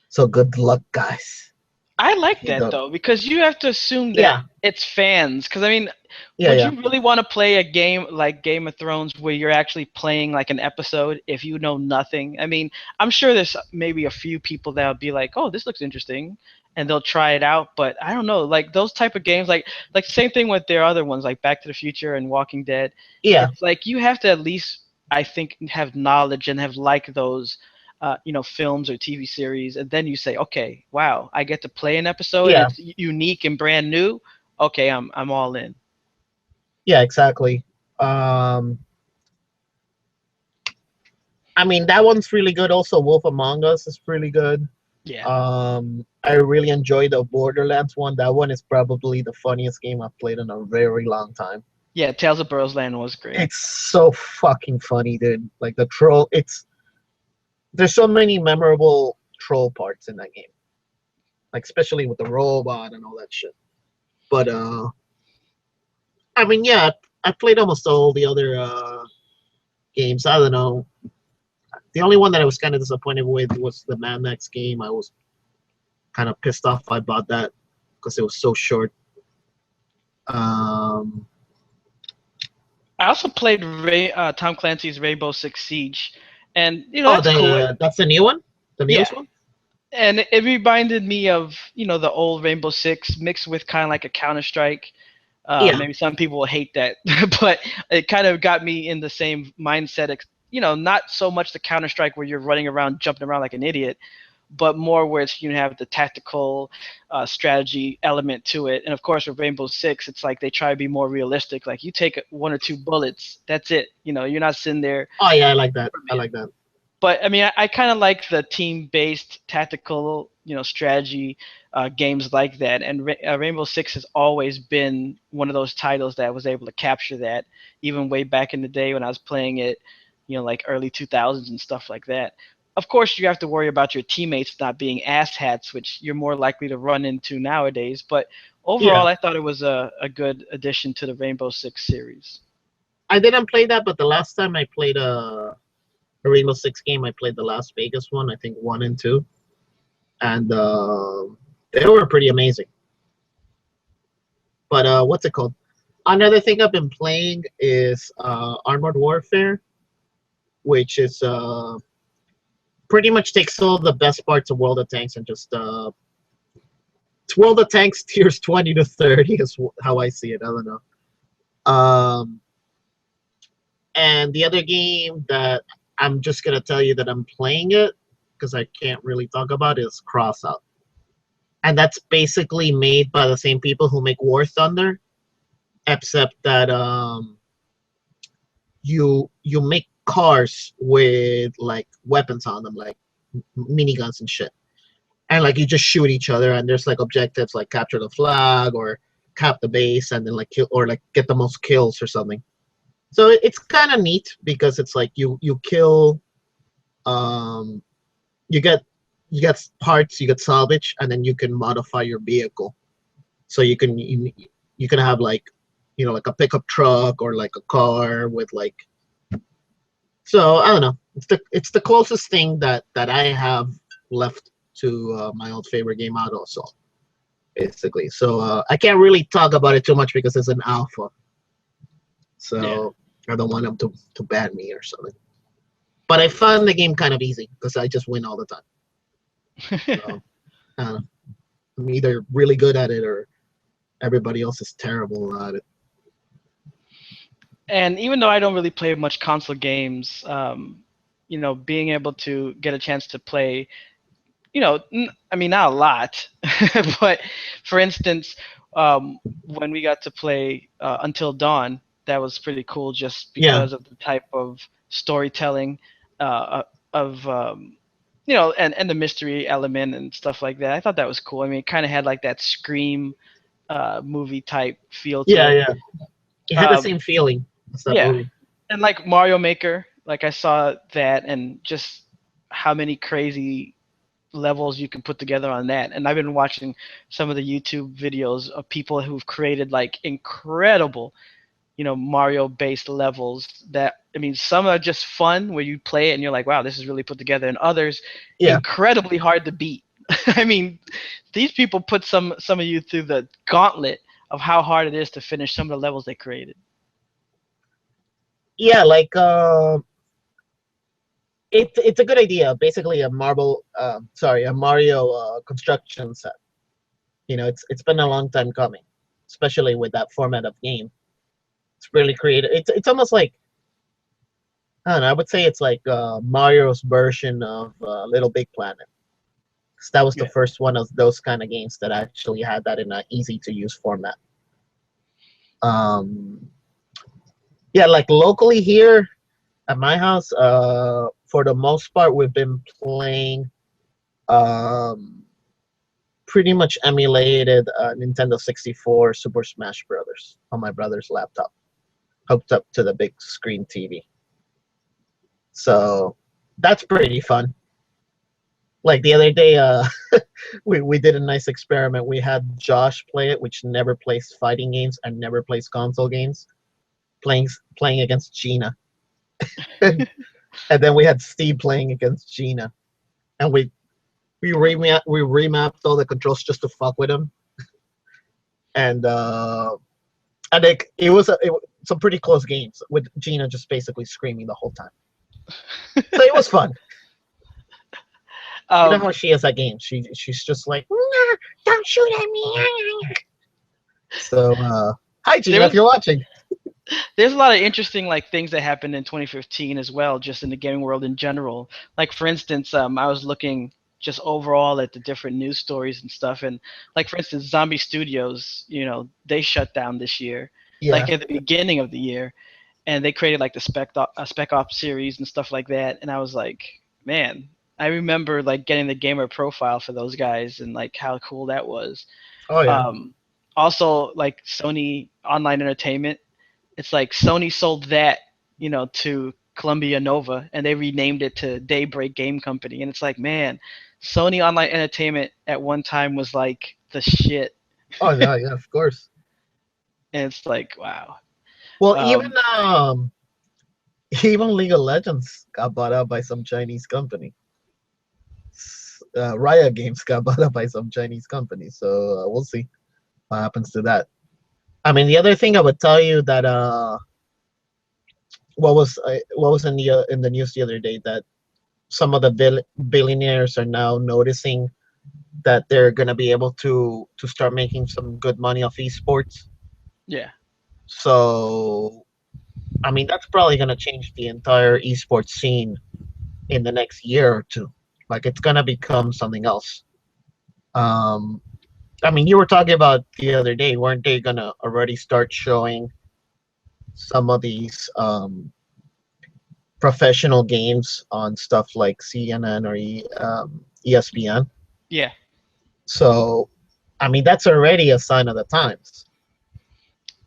So good luck, guys. I like You that don't. though, because you have to assume that Yeah, it's fans. Because I mean, yeah, would yeah. you really want to play a game like Game of Thrones where you're actually playing like an episode if you know nothing? I mean, I'm sure there's maybe a few people that would be like, "Oh, this looks interesting," and they'll try it out. But I don't know, like those type of games, like same thing with their other ones, like Back to the Future and Walking Dead. Yeah, It's like you have to at least, I think, have knowledge and have liked those films or TV series, and then you say, okay, wow, I get to play an episode and yeah, it's unique and brand new. Okay, I'm all in. yeah, exactly. Um, I mean, that one's really good. Also, Wolf Among Us is really good. Yeah, I really enjoyed the Borderlands one. That one is probably the funniest game I've played in a very long time. yeah. Tales of Burrow's Land was great. It's so fucking funny, dude. Like the troll, there's so many memorable troll parts in that game. Like especially with the robot and all that shit. But I mean, yeah, I played almost all the other games. I don't know. The only one that I was kind of disappointed with was the Mad Max game. I was kind of pissed off I bought that because it was so short. I also played Tom Clancy's Rainbow Six Siege, and Oh, that's cool. that's the new one, the Yeah, newest one. and it reminded me of the old Rainbow Six mixed with kind of like a Counter Strike. Yeah, Maybe some people will hate that, but it kind of got me in the same mindset. Not so much the Counter Strike where you're running around, jumping around like an idiot, but more where you have the tactical strategy element to it. And of course, with Rainbow Six, it's like they try to be more realistic. Like you take one or two bullets, that's it. You're not sitting there. oh yeah, I like that. I like that. But I mean, I kind of like the team-based tactical, strategy games like that. And Rainbow Six has always been one of those titles that was able to capture that, even way back in the day when I was playing it, like early 2000s and stuff like that. Of course, you have to worry about your teammates not being asshats, which you're more likely to run into nowadays. But Yeah, overall, I thought it was a good addition to the Rainbow Six series. I didn't play that, but the last time I played a Rainbow Six game, I played the Las Vegas one. I think 1 and 2, and they were pretty amazing. But what's it called? Another thing I've been playing is Armored Warfare, which is pretty much takes all the best parts of World of Tanks and just World of Tanks tiers 20 to 30 is how I see it. I don't know. And the other game that I'm just gonna tell you that I'm playing it because I can't really talk about is Crossout, and that's basically made by the same people who make War Thunder, except that you make cars with like weapons on them, like miniguns and shit, and like you just shoot each other, and there's like objectives like capture the flag or cap the base, and then like kill or like get the most kills or something. So it's kind of neat because it's like you kill, you get parts, you get salvage, and then you can modify your vehicle. So you can have like like a pickup truck or like a car with like. So I don't know. It's the closest thing that I have left to my old favorite game out also, basically. So I can't really talk about it too much because it's an alpha. So yeah. I don't want them to ban me or something. But I found the game kind of easy because I just win all the time. So, I'm either really good at it or Everybody else is terrible at it. And even though I don't really play much console games, being able to get a chance to play, I mean, not a lot, but for instance, when we got to play Until Dawn, that was pretty cool just Yeah. because of the type of storytelling of and the mystery element and stuff like that. I thought that was cool. I mean, it kind of had like that Scream movie type feel to Yeah, it. yeah. It had the Um, same feeling as that yeah, movie. and like Mario Maker, like I saw that and just how many crazy levels you can put together on that. And I've been watching some of the YouTube videos of people who've created like incredible, Mario based levels that, I mean, some are just fun where you play it and you're like, wow, this is really put together, and others Yeah. incredibly hard to beat. I mean, these people put some of you through the gauntlet of how hard it is to finish some of the levels they created. Yeah, like it's a good idea. Basically, a Mario construction set. It's been a long time coming, especially with that format of game. It's really creative. It's almost like, I don't know. I would say it's like Mario's version of Little Big Planet. 'Cause that was the Yeah. first one of those kind of games that actually had that in an easy to use format. Yeah, like locally here at my house, for the most part, we've been playing pretty much emulated Nintendo 64 Super Smash Brothers on my brother's laptop, hooked up to the big screen TV. So that's pretty fun. Like the other day, we did a nice experiment. We had Josh play it, which never plays fighting games and never plays console games, playing against Gina. And then we had Steve playing against Gina, and we remapped all the controls just to fuck with him, and it was some pretty close games with Gina just basically screaming the whole time. So it was fun. You know how she is at games. She's just like, "Nah, don't shoot at me." So hi Gina, if you're watching. There's a lot of interesting like things that happened in 2015 as well, just in the gaming world in general. Like for instance, I was looking just overall at the different news stories and stuff, and like for instance, Zombie Studios, they shut down this year, like Yeah. at the beginning of the year, and they created like the Spec Ops series and stuff like that, and I was like, man, I remember like getting the gamer profile for those guys and like how cool that was. Oh yeah. Also, like Sony Online Entertainment, it's like Sony sold that, to Columbia Nova, and they renamed it to Daybreak Game Company. And it's like, man, Sony Online Entertainment at one time was like the shit. Oh yeah, of course. And it's like, wow. Well, even League of Legends got bought out by some Chinese company. Riot Games got bought out by some Chinese company, so we'll see what happens to that. I mean, the other thing I would tell you that what was in the news the other day, that some of the billionaires are now noticing that they're gonna be able to start making some good money off esports. Yeah. So, I mean, that's probably gonna change the entire esports scene in the next year or two. Like, it's gonna become something else. I mean, you were talking about the other day, weren't they gonna already start showing some of these professional games on stuff like CNN or ESPN? Yeah. So, I mean, that's already a sign of the times.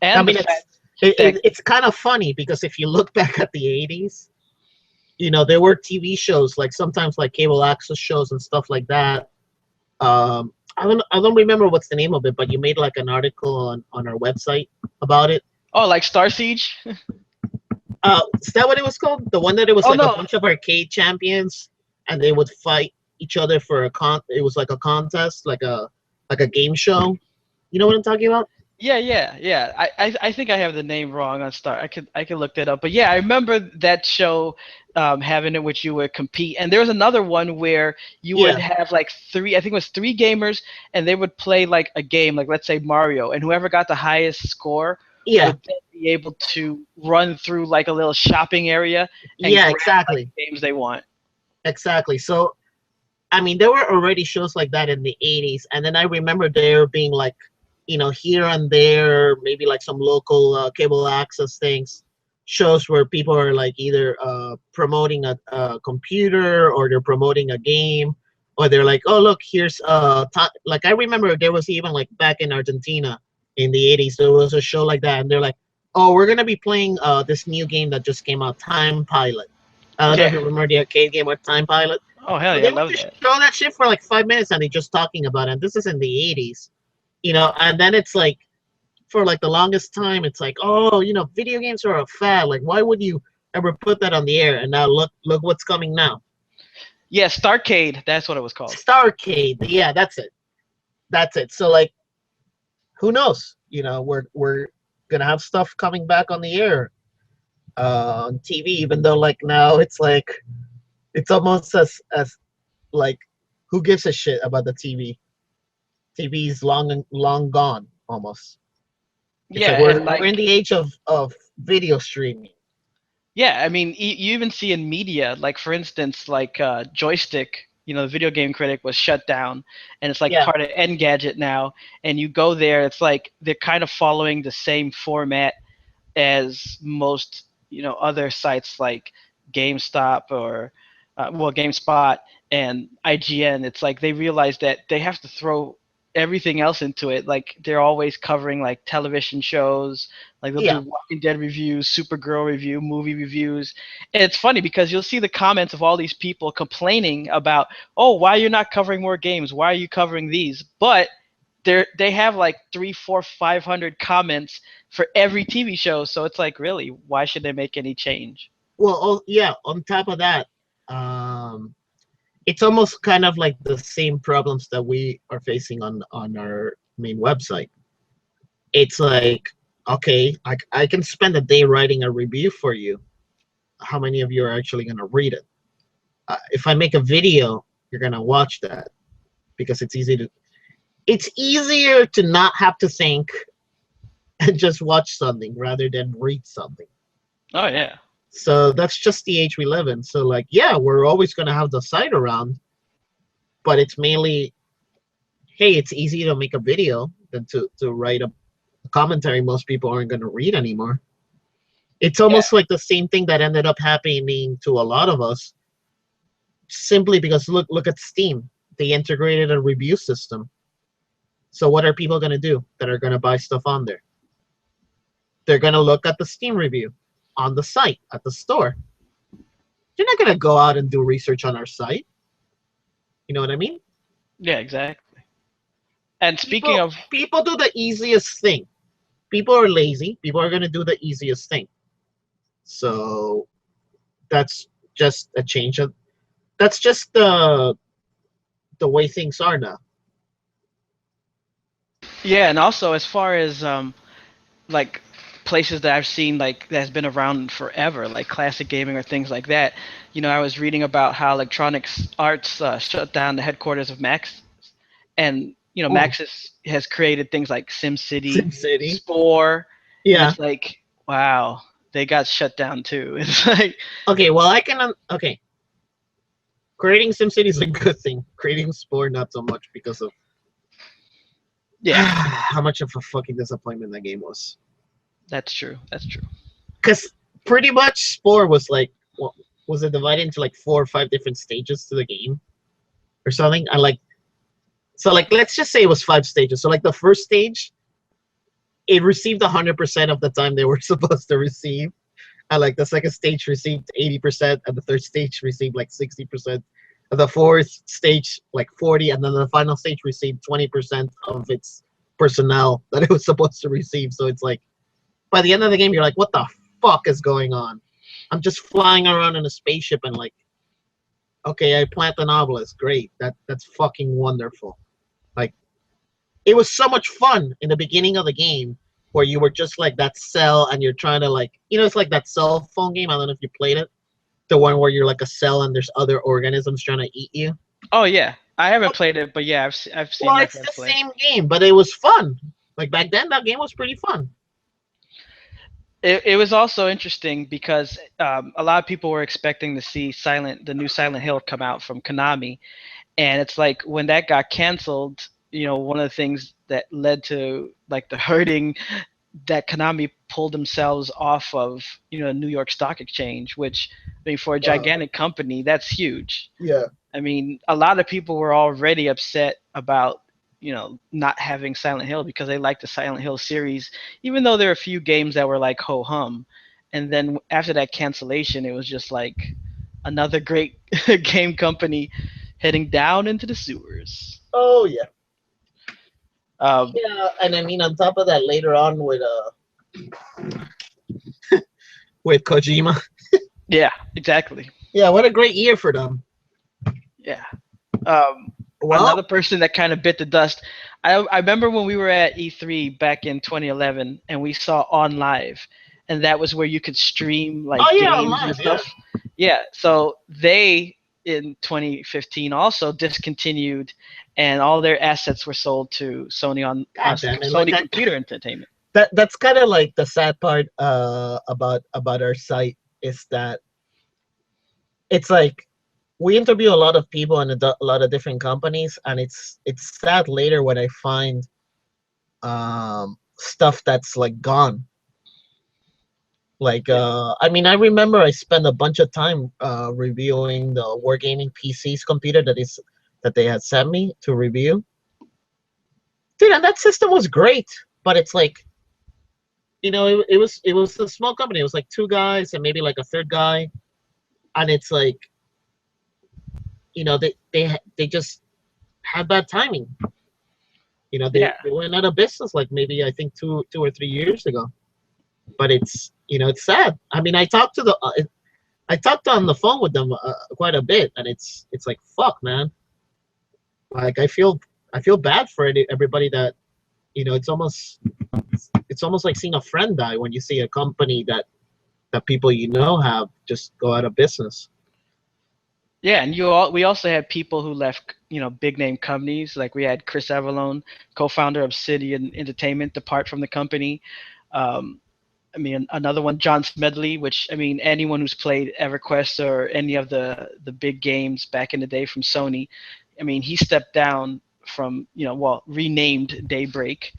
And I mean, it's kind of funny because if you look back at the 80s, there were TV shows, like sometimes like cable access shows and stuff like that. I don't remember what's the name of it, but you made like an article on our website about it. Oh, like Star Siege? Is that what it was called? The one that it was a no. bunch of arcade champions and they would fight each other for it was like a contest, like a game show. You know what I'm talking about? Yeah. I think I have the name wrong on Star. I could look that up. But yeah, I remember that show having it which you would compete. And there was another one where you would Yeah, have like three, I think it was three gamers, and they would play like a game, like let's say Mario, and whoever got the highest score yeah, would then be able to run through like a little shopping area and yeah, grab like exactly, the games they want. exactly. So I mean, there were already shows like that in the 80s, and then I remember there being like, here and there, maybe like some local cable access things, shows where people are like either promoting a computer or they're promoting a game, or they're like, oh look, here's like I remember there was even like back in Argentina in the 80s, there was a show like that, and they're like, oh, we're gonna be playing this new game that just came out, Time Pilot. I don't know if Yeah. you remember the arcade game with Time Pilot. Oh hell But yeah, I they would love just that. show that shit for like 5 minutes and they just talking about it. And this is in the 80s, and then it's like, for like the longest time, it's like, oh, video games are a fad. Like, why would you ever put that on the air? And now look what's coming now. Yeah, Starcade, that's what it was called. Starcade. Yeah, that's it. That's it. So like, who knows? We're gonna have stuff coming back on the air on TV, even though like now it's like it's almost as like, who gives a shit about the TV? TV is long gone almost. It's Yeah, like and we're in like the age of video streaming. yeah, I mean, you even see in media, like for instance, like Joystick, the video game critic was shut down, and it's like Yeah, part of Engadget now. And you go there, it's like they're kind of following the same format as most, other sites like GameStop or GameSpot and IGN. It's like they realize that they have to throw everything else into it. Like they're always covering like television shows, like they'll do yeah. Walking Dead reviews, Supergirl review, movie reviews. And it's funny because you'll see the comments of all these people complaining about, oh, why you're not covering more games? Why are you covering these? But they have like 3, 4, 500 comments for every TV show. So it's like, really, why should they make any change? Well, oh, yeah. On top of that, um, it's almost kind of like the same problems that we are facing on our main website. It's like, okay, I can spend a day writing a review for you. How many of you are actually gonna read it? If I make a video, you're gonna watch that because it's easy to. It's easier to not have to think and just watch something rather than read something. Oh yeah. So that's just the age we live in. So like, yeah, we're always gonna have the site around, but it's mainly, hey, it's easy to make a video than to write a commentary most people aren't gonna read anymore. It's Yeah. almost like the same thing that ended up happening to a lot of us, simply because look at Steam. They integrated a review system. So what are people gonna do that are gonna buy stuff on there? They're gonna look at the Steam review on the site at the store. You're not gonna go out and do research on our site. You know what I mean? Yeah, exactly. And speaking People of, people do the easiest thing. People are lazy. People are gonna do the easiest thing. So that's just a change of. That's just the way things are now. yeah, and also as far as like places that I've seen like that's been around forever, like classic gaming or things like that. I was reading about how Electronics Arts shut down the headquarters of Max, and Oh, Max has created things like SimCity, SimCity. Spore, and Yeah. it's like, wow, they got shut down too. It's like, Okay. Well, I can. Okay. Creating SimCity is a good thing. Creating Spore, not so much because of yeah, how much of a fucking disappointment that game was. that's true. That's true. Because pretty much Spore was like, what was it divided into like 4 or 5 different stages to the game or something? And like, so like, let's just say it was 5 stages. So like the first stage, it received 100% of the time they were supposed to receive. And like the second stage received 80%, and the third stage received like 60%. And the fourth stage like 40, and then the final stage received 20% of its personnel that it was supposed to receive. So it's like, by the end of the game, you're like, what the fuck is going on? I'm just flying around in a spaceship and like, okay, I plant an obelisk. Great. That's fucking wonderful. Like, it was so much fun in the beginning of the game where you were just like that cell and you're trying to like, it's like that cell phone game. I don't know if you played it. The one where you're like a cell and there's other organisms trying to eat you. Oh yeah, I haven't played it, but yeah, I've seen Well, my it's friends the play. same game, but it was fun. Like back then, that game was pretty fun. It was also interesting because a lot of people were expecting to see the new Silent Hill come out from Konami, and it's like when that got canceled, one of the things that led to like the hurting that Konami pulled themselves off of, New York Stock Exchange, which I mean for a gigantic company, that's huge. Yeah. I mean, a lot of people were already upset about, not having Silent Hill because they liked the Silent Hill series, even though there are a few games that were like ho hum. And then after that cancellation, it was just like another great game company heading down into the sewers. Oh yeah. Um, Yeah, and I mean on top of that, later on with Kojima. yeah, exactly. Yeah, what a great year for them. Yeah. Well, Another person that kind of bit the dust. I remember when we were at E3 back in 2011 and we saw On Live, and that was where you could stream like oh yeah, games and online, yeah. stuff. Yeah, so they in 2015 also discontinued, and all their assets were sold to Sony God damn it, like Sony that. Computer Entertainment. That's kind of like the sad part about our site is that it's like we interview a lot of people and a lot of different companies, and it's sad later when I find stuff that's like gone. Like I mean, I remember I spent a bunch of time reviewing the Wargaming PC's computer that they had sent me to review. Dude, and that system was great, but it's like, it was a small company. It was like two guys and maybe like a third guy, and it's like, they just had bad timing. They went out of business like maybe I think 2 or 3 years ago. But it's sad. I mean, I talked on the phone with them quite a bit, and it's like fuck, man. Like I feel bad for everybody that it's almost like seeing a friend die when you see a company that people have just go out of business. Yeah, and we also had people who left, big name companies. Like we had Chris Avalone, co-founder of Obsidian Entertainment, depart from the company. Um, I mean, another one, John Smedley, which I mean, anyone who's played EverQuest or any of the big games back in the day from Sony, I mean, he stepped down from, renamed Daybreak.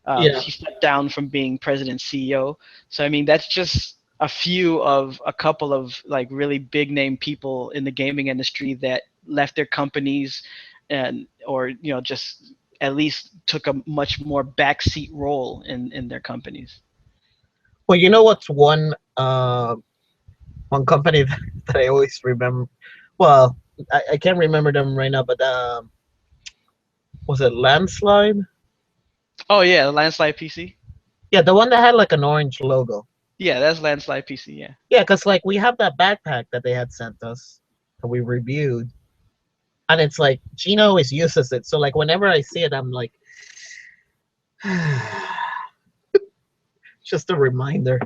Yeah. He stepped down from being president CEO. So I mean, that's just a few of a couple of like really big name people in the gaming industry that left their companies or just at least took a much more backseat role in their companies. Well, you know what's one company that I always remember. Well, I can't remember them right now, but was it Landslide? Oh yeah, the Landslide PC. Yeah, the one that had like an orange logo. Yeah, that's Landslide PC. Yeah. Yeah, because like we have that backpack that they had sent us that we reviewed, and it's like Gino always uses it. So like whenever I see it, I'm like, just a reminder.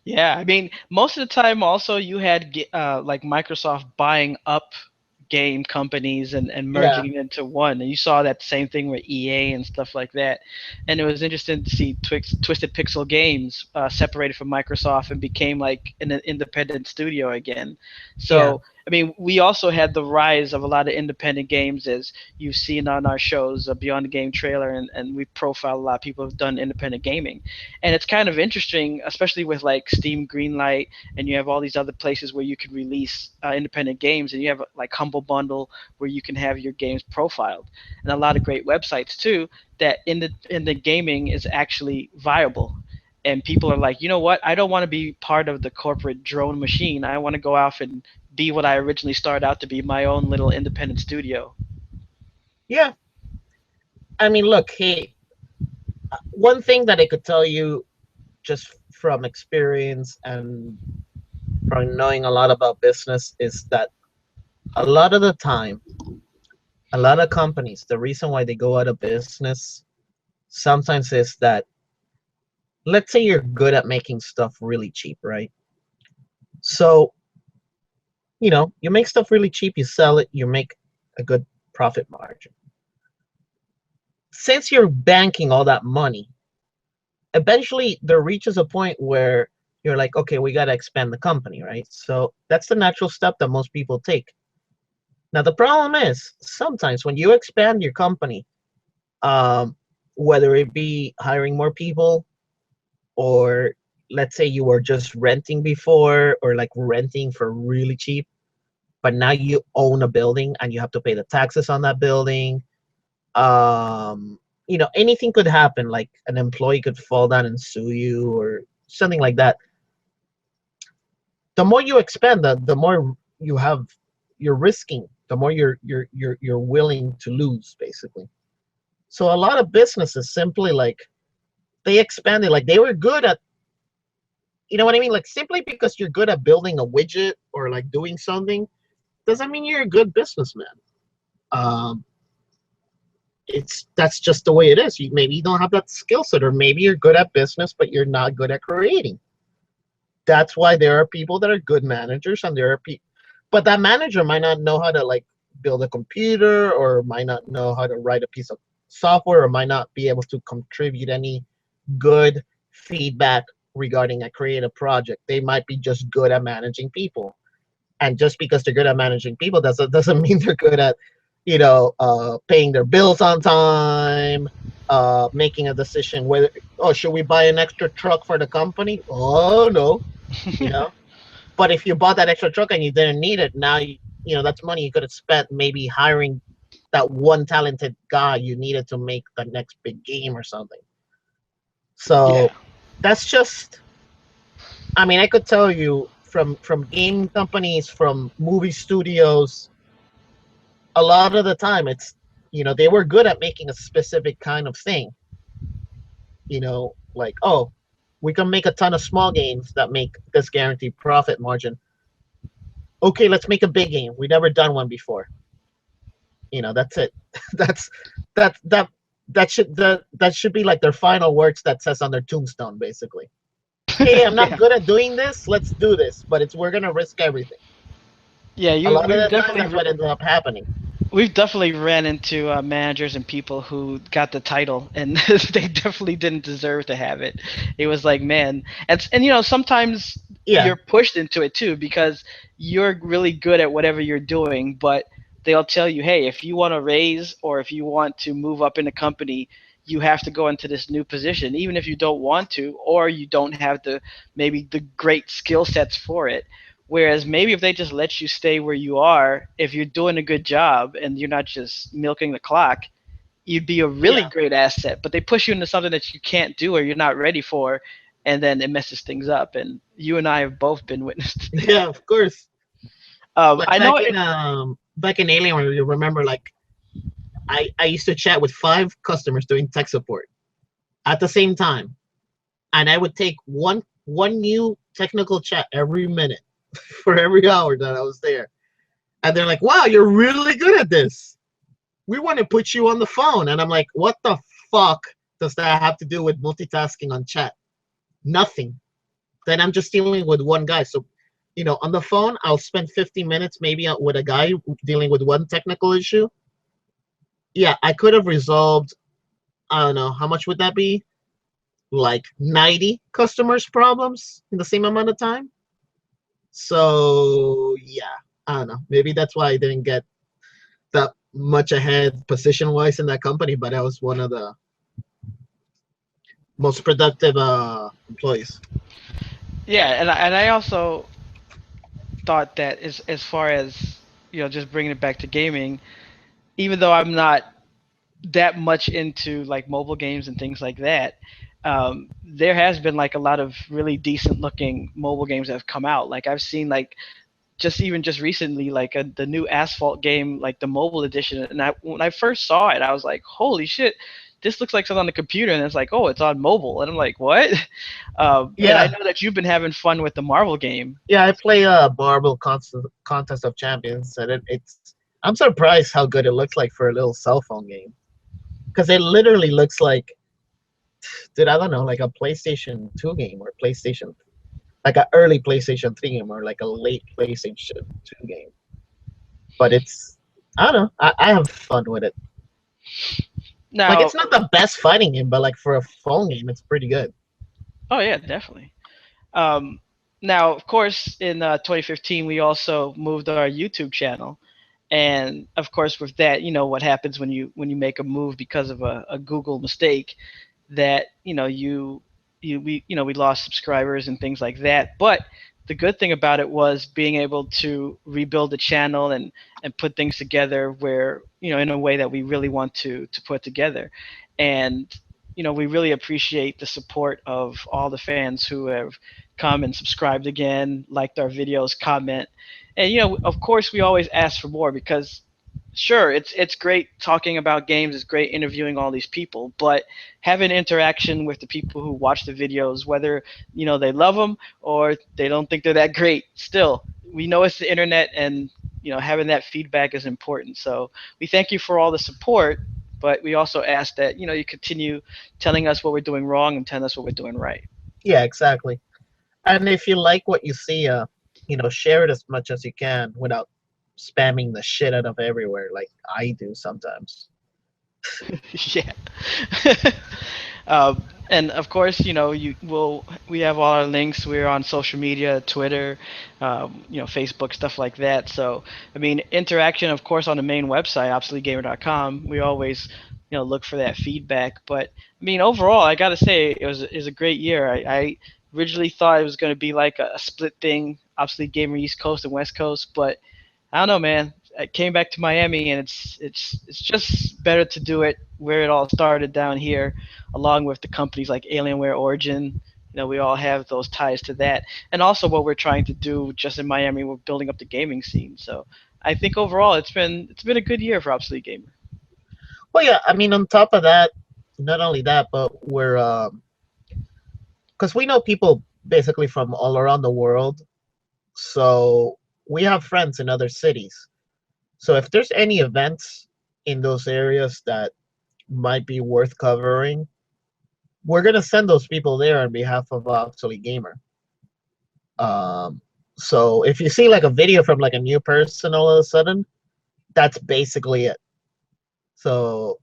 Yeah, I mean, most of the time also you had like Microsoft buying up game companies and merging it into one, and you saw that same thing with EA and stuff like that. And it was interesting to see Twisted Pixel Games separated from Microsoft and became like an independent studio again. So I mean, we also had the rise of a lot of independent games, as you've seen on our shows, Beyond the Game trailer, and we profile a lot of people who've done independent gaming. And it's kind of interesting, especially with like Steam Greenlight, and you have all these other places where you can release independent games, and you have like Humble Bundle where you can have your games profiled, and a lot of great websites too that in the gaming is actually viable. And people are like, you know what? I don't want to be part of the corporate drone machine. I want to go off and be what I originally started out to be, my own little independent studio. Yeah. I mean, look, hey, one thing that I could tell you just from experience and from knowing a lot about business is that a lot of the time, a lot of companies, the reason why they go out of business sometimes is that, let's say you're good at making stuff really cheap, right? So, you make stuff really cheap, you sell it, you make a good profit margin. Since you're banking all that money, eventually there reaches a point where you're like, okay, we got to expand the company, right? So that's the natural step that most people take. Now, the problem is sometimes when you expand your company, um, whether it be hiring more people, or let's say you were just renting before, or like renting for really cheap, but now you own a building and you have to pay the taxes on that building. Anything could happen, like an employee could fall down and sue you or something like that. The more you expand, the more you're risking, the more you're willing to lose, basically. So a lot of businesses simply, like, they expanded, like they were good at, you know what I mean? Like, simply because you're good at building a widget or like doing something doesn't mean you're a good businessman. Um, that's just the way it is. Maybe you don't have that skill set, or maybe you're good at business but you're not good at creating. That's why there are people that are good managers, and there are people, but that manager might not know how to like build a computer, or might not know how to write a piece of software, or might not be able to contribute any good feedback regarding a creative project. They might be just good at managing people, and just because they're good at managing people doesn't mean they're good at paying their bills on time, making a decision whether, oh, should we buy an extra truck for the company? Oh no. you know but if you bought that extra truck and you didn't need it, now that's money you could have spent maybe hiring that one talented guy you needed to make the next big game or something. Yeah. So that's just, I mean, I could tell you from game companies, from movie studios, a lot of the time it's, they were good at making a specific kind of thing. Like, oh, we can make a ton of small games that make this guaranteed profit margin. Okay, let's make a big game. We've never done one before. That's it. that's that that that should be like their final words that says on their tombstone, basically. Hey, I'm not Yeah. good at doing this. Let's do this, but we're gonna risk everything. Yeah, A you lot of we've the time, definitely that's what ends up happening. we've definitely ran into managers and people who got the title and they definitely didn't deserve to have it. It was like, man, and sometimes Yeah, you're pushed into it too because you're really good at whatever you're doing, but they'll tell you, hey, if you want to raise or if you want to move up in a company, you have to go into this new position, even if you don't want to, or you don't have maybe the great skill sets for it. Whereas maybe if they just let you stay where you are, if you're doing a good job and you're not just milking the clock, you'd be a really yeah, great asset. But they push you into something that you can't do or you're not ready for, and then it messes things up. And you and I have both been witness to that. yeah, of course. Like I know back it. in Alien, where you remember, like, I used to chat with 5 customers doing tech support at the same time, and I would take one new technical chat every minute for every hour that I was there. And they're like, "Wow, you're really good at this. We want to put you on the phone." And I'm like, "What the fuck does that have to do with multitasking on chat? Nothing." Then I'm just dealing with one guy. So, on the phone, I'll spend 50 minutes maybe with a guy dealing with one technical issue. Yeah, I could have resolved, I don't know, how much would that be? Like 90 customers' problems in the same amount of time. So, yeah, I don't know. Maybe that's why I didn't get that much ahead position-wise in that company, but I was one of the most productive employees. Yeah, and I also thought that as far as just bringing it back to gaming, even though I'm not that much into like mobile games and things like that, there has been like a lot of really decent looking mobile games that have come out. Like I've seen like just recently like the new Asphalt game, like the mobile edition, and when I first saw it, I was like, holy shit. This looks like something on the computer, and it's like, oh, it's on mobile, and I'm like, what? And I Yeah, know that you've been having fun with the Marvel game. yeah, I play Marvel Contest of Champions, and it's I'm surprised how good it looks like for a little cell phone game. Because it literally looks like, dude, I don't know, like a PlayStation 2 game or PlayStation, like an early PlayStation 3 game or like a late PlayStation 2 game. But it's, I don't know, I have fun with it. Like, Now, it's not the best fighting game, but like for a phone game, it's pretty good. oh yeah, definitely. Um, Now, of course, in 2015, we also moved our YouTube channel, and of course, with that, you know what happens when you make a move because of a Google mistake, that we lost subscribers and things like that. But the good thing about it was being able to rebuild the channel and put things together where in a way that we really want to put together, and we really appreciate the support of all the fans who have come and subscribed again, liked our videos, comment, and of course we always ask for more because sure, it's great talking about games, it's great interviewing all these people, but having interaction with the people who watch the videos, whether they love them or they don't think they're that great, still we know it's the internet, and having that feedback is important. So we thank you for all the support, but we also ask that you continue telling us what we're doing wrong and telling us what we're doing right. Yeah, exactly. And if you like what you see, share it as much as you can without spamming the shit out of everywhere like I do sometimes. Yeah. And of course, we have all our links. We're on social media, Twitter, Facebook, stuff like that. So, I mean, interaction, of course, on the main website, ObsoleteGamer.com. We always, look for that feedback. But I mean, overall, I gotta say, it was a great year. I originally thought it was going to be like a split thing, Obsolete Gamer East Coast and West Coast, but I don't know, man. I came back to Miami, and it's just better to do it where it all started down here, along with the companies like Alienware Origin. We all have those ties to that, and also what we're trying to do just in Miami. We're building up the gaming scene. So I think overall, it's been a good year for Obsolete Gamer. Well, yeah, I mean, on top of that, not only that, but we're because we know people basically from all around the world, so we have friends in other cities. So if there's any events in those areas that might be worth covering, we're gonna send those people there on behalf of Obsolete Gamer. Um, so if you see like a video from like a new person all of a sudden, that's basically it. So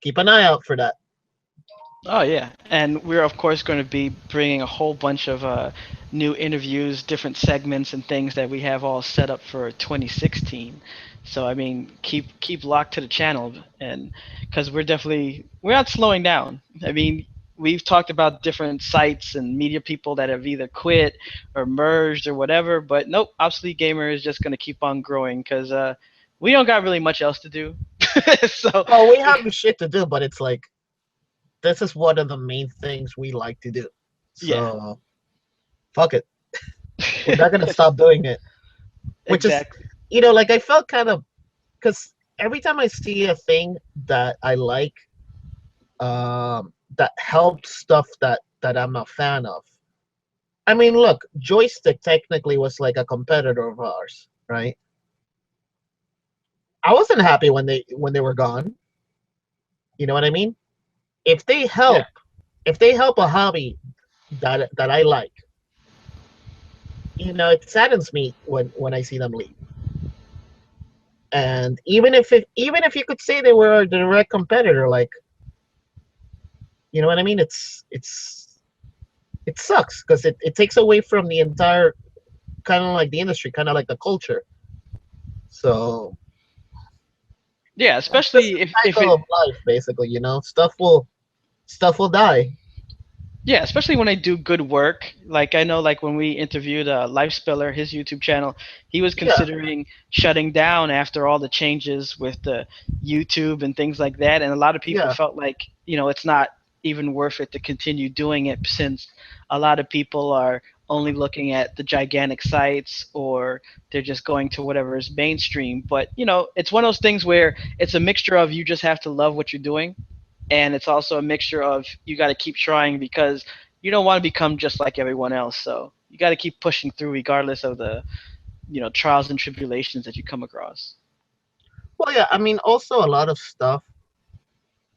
keep an eye out for that. Oh yeah, and we're of course going to be bringing a whole bunch of new interviews, different segments, and things that we have all set up for 2016. So I mean, keep locked to the channel, and because we're not slowing down. I mean, we've talked about different sites and media people that have either quit or merged or whatever, but nope, Obsolete Gamer is just going to keep on growing because we don't got really much else to do. So Well, we have shit to do, but it's like this is one of the main things we like to do. yeah. So fuck it. We're not gonna stop doing it. Which is, Exactly. like I felt kind of because every time I see a thing that I like, that helps stuff that I'm a fan of. I mean, look, Joystick technically was like a competitor of ours, right? I wasn't happy when they were gone. You know what I mean? If they help, Yeah. if they help a hobby that I like, it saddens me when I see them leave. And even if you could say they were a direct competitor, like, you know what I mean? It sucks because it takes away from the entire kind of like the industry, kind of like the culture. So Yeah, that's just especially if, the if cycle it of life, basically. Stuff will die. yeah, especially when they do good work. Like I know, like when we interviewed Life Spiller, his YouTube channel, he was Yeah, considering shutting down after all the changes with the YouTube and things like that. And a lot of people yeah, felt like it's not even worth it to continue doing it since a lot of people are only looking at the gigantic sites or they're just going to whatever is mainstream. But it's one of those things where it's a mixture of you just have to love what you're doing, and it's also a mixture of you got to keep trying because you don't want to become just like everyone else. So you got to keep pushing through regardless of the trials and tribulations that you come across. Well, yeah. I mean, also a lot of stuff.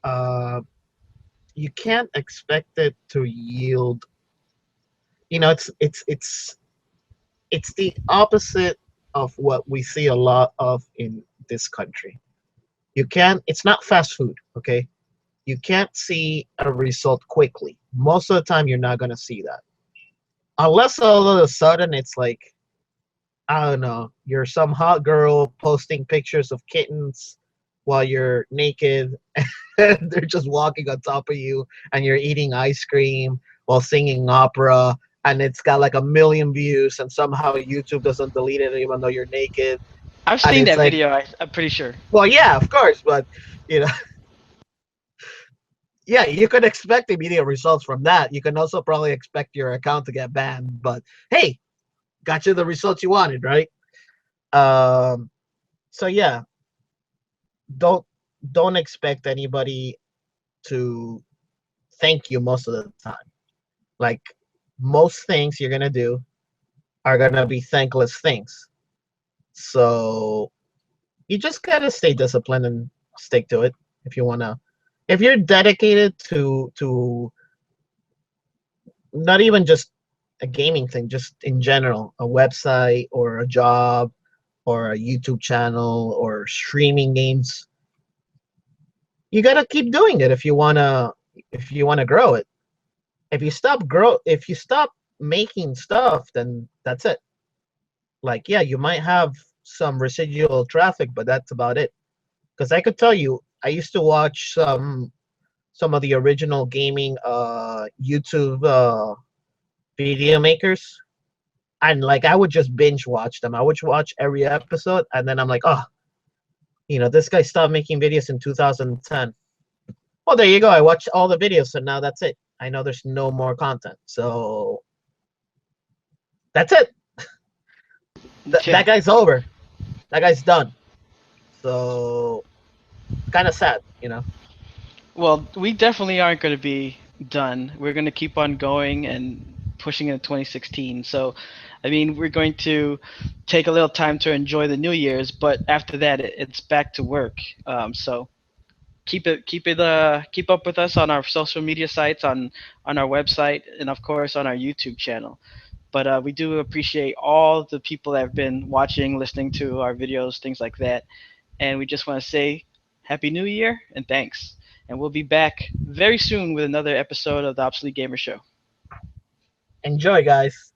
Uh, you can't expect it to yield. It's the opposite of what we see a lot of in this country. You can't. It's not fast food. Okay, you can't see a result quickly. Most of the time, you're not gonna see that unless all of a sudden it's like, I don't know, you're some hot girl posting pictures of kittens while you're naked and they're just walking on top of you and you're eating ice cream while singing opera and it's got like a million views and somehow YouTube doesn't delete it even though you're naked. I've And seen it's that like, video. I'm pretty sure. well, yeah, of course, but you know, yeah, you could expect immediate results from that. You can also probably expect your account to get banned, but hey, got you the results you wanted, right? Um, so yeah, don't don't expect anybody to thank you most of the time. Like most things you're gonna do are gonna be thankless things. So you just gotta stay disciplined and stick to it if you wanna. If you're dedicated to not even just a gaming thing, just in general, a website or a job or a YouTube channel or streaming games, you gotta keep doing it if you wanna grow it. If you stop making stuff, then that's it. Like, yeah, you might have some residual traffic, but that's about it. Because I could tell you, I used to watch some of the original gaming YouTube video makers, and like I would just binge watch them. I would watch every episode, and then I'm like, oh, this guy stopped making videos in 2010. Well, there you go. I watched all the videos, so now that's it. I know there's no more content, so that's it. Yeah. That guy's over. That guy's done. So kind of sad. Well, we definitely aren't going to be done. We're going to keep on going and pushing into 2016. So, I mean, we're going to take a little time to enjoy the New Year's, but after that, it's back to work. So keep up with us on our social media sites, on our website, and of course on our YouTube channel. But we do appreciate all the people that have been watching, listening to our videos, things like that. And we just want to say Happy New Year and thanks. And we'll be back very soon with another episode of the Obsolete Gamer Show. Enjoy, guys.